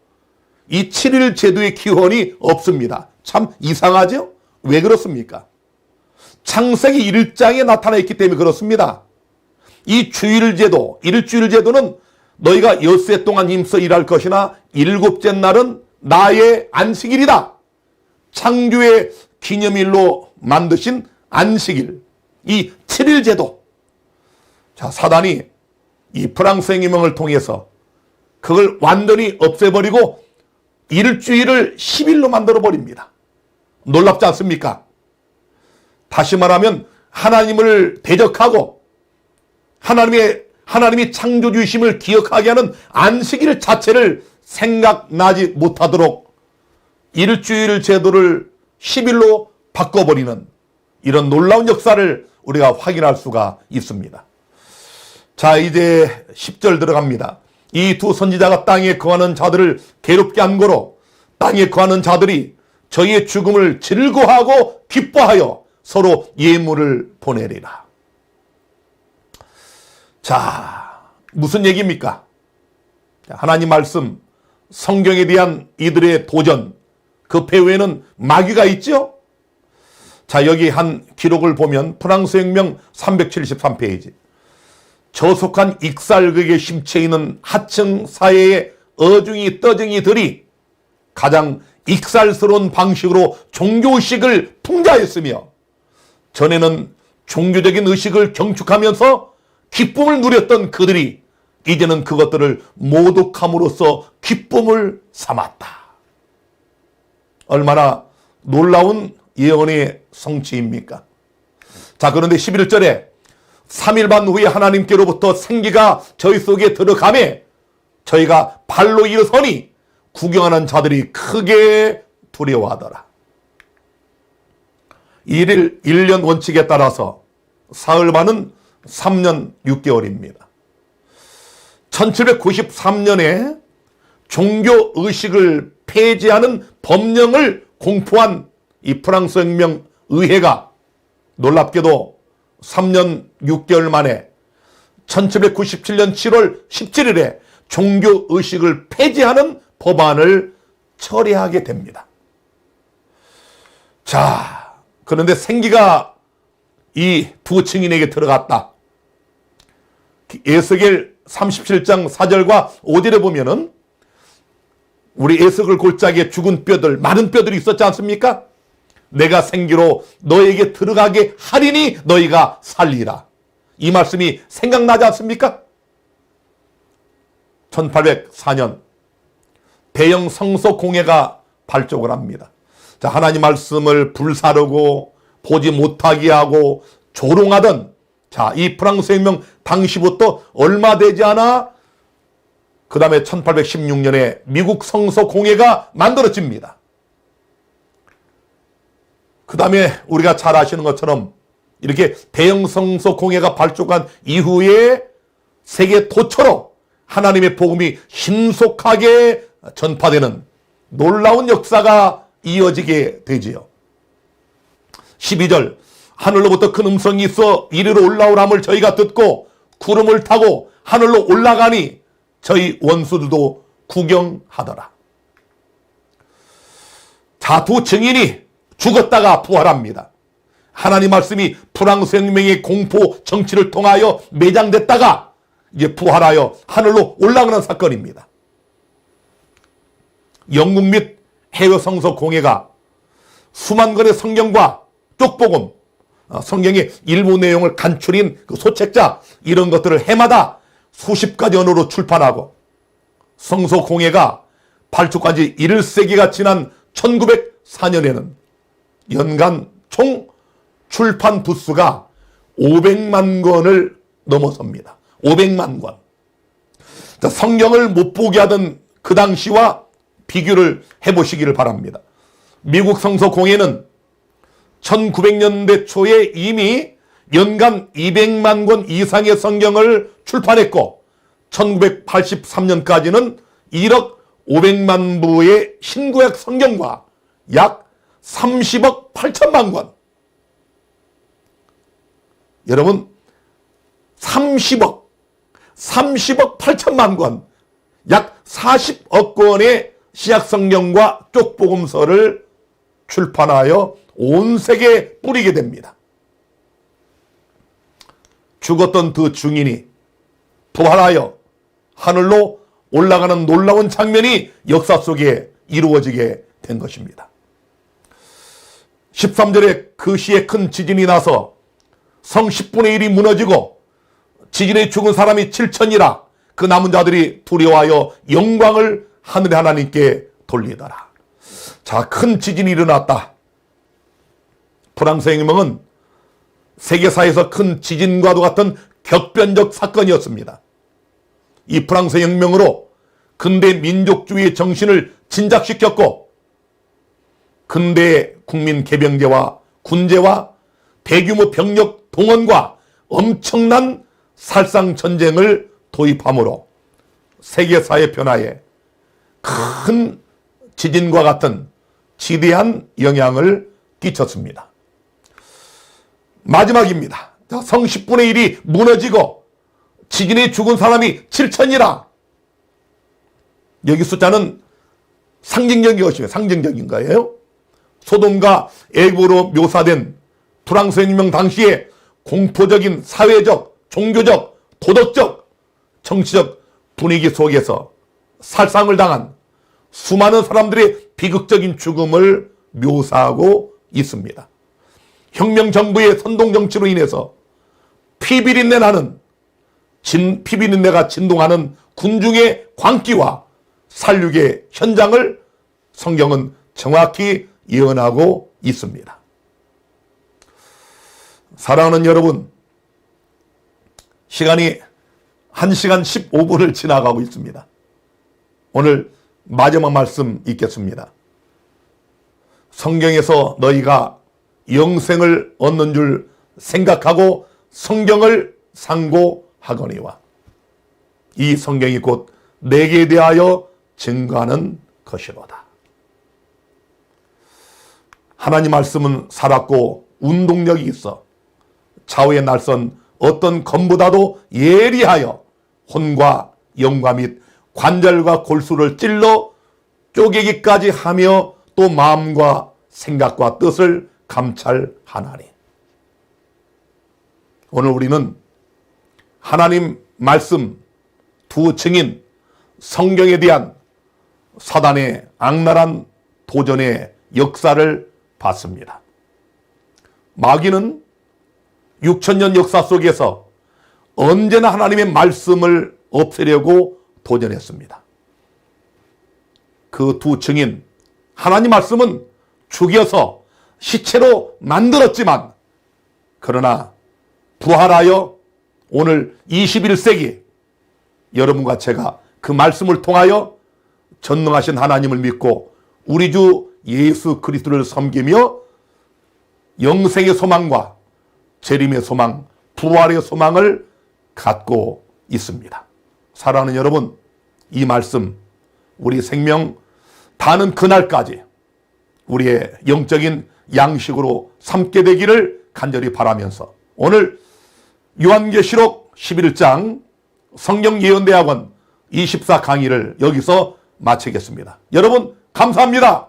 이 7일 제도의 기원이 없습니다. 참 이상하죠? 왜 그렇습니까? 창세기 1장에 나타나 있기 때문에 그렇습니다. 이 주일 제도, 일주일 제도는 너희가 엿새 동안 힘써 일할 것이나 일곱째 날은 나의 안식일이다. 창조의 기념일로 만드신 안식일, 이 7일 제도. 자, 사단이 이 프랑스 혁명을 통해서 그걸 완전히 없애버리고 일주일을 10일로 만들어버립니다. 놀랍지 않습니까? 다시 말하면 하나님을 대적하고 하나님이 창조주심을 기억하게 하는 안식일 자체를 생각나지 못하도록 일주일 제도를 10일로 바꿔버리는 이런 놀라운 역사를 우리가 확인할 수가 있습니다. 자 이제 10절 들어갑니다. 이 두 선지자가 땅에 거하는 자들을 괴롭게 한 거로 땅에 거하는 자들이 저희의 죽음을 즐거워하고 기뻐하여 서로 예물을 보내리라. 자 무슨 얘기입니까? 하나님 말씀 성경에 대한 이들의 도전 그 배후에는 마귀가 있죠. 자 여기 한 기록을 보면 프랑스 혁명 373페이지 저속한 익살극의 심취해 있는 하층 사회의 어중이 떠쟁이들이 가장 익살스러운 방식으로 종교의식을 풍자했으며 전에는 종교적인 의식을 경축하면서 기쁨을 누렸던 그들이 이제는 그것들을 모독함으로써 기쁨을 삼았다. 얼마나 놀라운 예언의 성취입니까? 자 그런데 11절에 3일 반 후에 하나님께로부터 생기가 저희 속에 들어가매 저희가 발로 일어서니 구경하는 자들이 크게 두려워하더라. 1년 원칙에 따라서 사흘 반은 3년 6개월입니다. 1793년에 종교의식을 폐지하는 법령을 공포한 이 프랑스 혁명 의회가 놀랍게도 3년 6개월 만에 1797년 7월 17일에 종교의식을 폐지하는 법안을 처리하게 됩니다. 자, 그런데 생기가 이 두 증인에게 들어갔다. 에스겔 37장 4절과 5절에 보면은 우리 에스겔 골짜기에 죽은 뼈들, 마른 뼈들이 있었지 않습니까? 내가 생기로 너에게 들어가게 하리니 너희가 살리라. 이 말씀이 생각나지 않습니까? 1804년 대형 성서 공회가 발족을 합니다. 자, 하나님 말씀을 불사르고 보지 못하게 하고 조롱하던 자, 이 프랑스 혁명 당시부터 얼마 되지 않아 그 다음에 1816년에 미국 성서 공회가 만들어집니다. 그 다음에 우리가 잘 아시는 것처럼 이렇게 대형 성서 공회가 발족한 이후에 세계 도처로 하나님의 복음이 신속하게 전파되는 놀라운 역사가 이어지게 되지요. 12절 하늘로부터 큰 음성이 있어 이리로 올라오람을 저희가 듣고 구름을 타고 하늘로 올라가니 저희 원수들도 구경하더라. 자, 두 증인이 죽었다가 부활합니다. 하나님 말씀이 프랑스 혁명의 공포 정치를 통하여 매장됐다가 이제 부활하여 하늘로 올라가는 사건입니다. 영국 및 해외 성서 공회가 수만 권의 성경과 쪽복음, 성경의 일부 내용을 간추린 그 소책자 이런 것들을 해마다 수십 가지 언어로 출판하고 성서 공회가 발족한 지 1세기가 지난 1904년에는 연간 총 출판 부수가 500만 권을 넘어섭니다. 500만 권. 자, 성경을 못 보게 하던 그 당시와 비교를 해보시기를 바랍니다. 미국 성서 공회는 1900년대 초에 이미 연간 200만 권 이상의 성경을 출판했고 1983년까지는 1억 500만 부의 신구약 성경과 약 30억 8천만 권. 여러분 30억 8천만 권, 약 40억 권의 신약성경과 쪽복음서를 출판하여 온 세계에 뿌리게 됩니다. 죽었던 두 증인이 부활하여 하늘로 올라가는 놀라운 장면이 역사 속에 이루어지게 된 것입니다. 13절에 그 시에 큰 지진이 나서 성 10분의 1이 무너지고 지진에 죽은 사람이 7천이라 그 남은 자들이 두려워하여 영광을 하늘의 하나님께 돌리더라. 자, 큰 지진이 일어났다. 프랑스 혁명은 세계사에서 큰 지진과도 같은 격변적 사건이었습니다. 이 프랑스 혁명으로 근대 민족주의의 정신을 진작시켰고 근대 국민 개병제와 군제와 대규모 병력 동원과 엄청난 살상전쟁을 도입함으로 세계사의 변화에 큰 지진과 같은 지대한 영향을 끼쳤습니다. 마지막입니다. 성 10분의 1이 무너지고 지진에 죽은 사람이 7천이라. 여기 숫자는 상징적인 것이에요. 상징적인 거예요. 소돔과 애굽으로 묘사된 프랑스 혁명 당시에 공포적인 사회적, 종교적, 도덕적, 정치적 분위기 속에서 살상을 당한 수많은 사람들의 비극적인 죽음을 묘사하고 있습니다. 혁명 정부의 선동 정치로 인해서 피비린내 나는 피비린내가 진동하는 군중의 광기와 살육의 현장을 성경은 정확히 예언하고 있습니다. 사랑하는 여러분, 시간이 1시간 15분을 지나가고 있습니다. 오늘 마지막 말씀 읽겠습니다. 성경에서 너희가 영생을 얻는 줄 생각하고 성경을 상고하거니와 이 성경이 곧 내게 대하여 증거하는 것이로다. 하나님 말씀은 살았고 운동력이 있어 좌우에 날선 어떤 검보다도 예리하여 혼과 영과 및 관절과 골수를 찔러 쪼개기까지 하며 또 마음과 생각과 뜻을 감찰하나니. 오늘 우리는 하나님 말씀, 두 증인, 성경에 대한 사단의 악랄한 도전의 역사를 봤습니다. 마귀는 6천년 역사 속에서 언제나 하나님의 말씀을 없애려고 도전했습니다. 그 두 증인, 하나님 말씀은 죽여서 시체로 만들었지만, 그러나 부활하여 오늘 21세기 여러분과 제가 그 말씀을 통하여 전능하신 하나님을 믿고 우리 주 예수 그리스도를 섬기며 영생의 소망과 재림의 소망, 부활의 소망을 갖고 있습니다. 사랑하는 여러분, 이 말씀 우리 생명 다는 그날까지 우리의 영적인 양식으로 삼게 되기를 간절히 바라면서 오늘 요한계시록 11장 성경예언대학원 24 강의를 여기서 마치겠습니다. 여러분 감사합니다.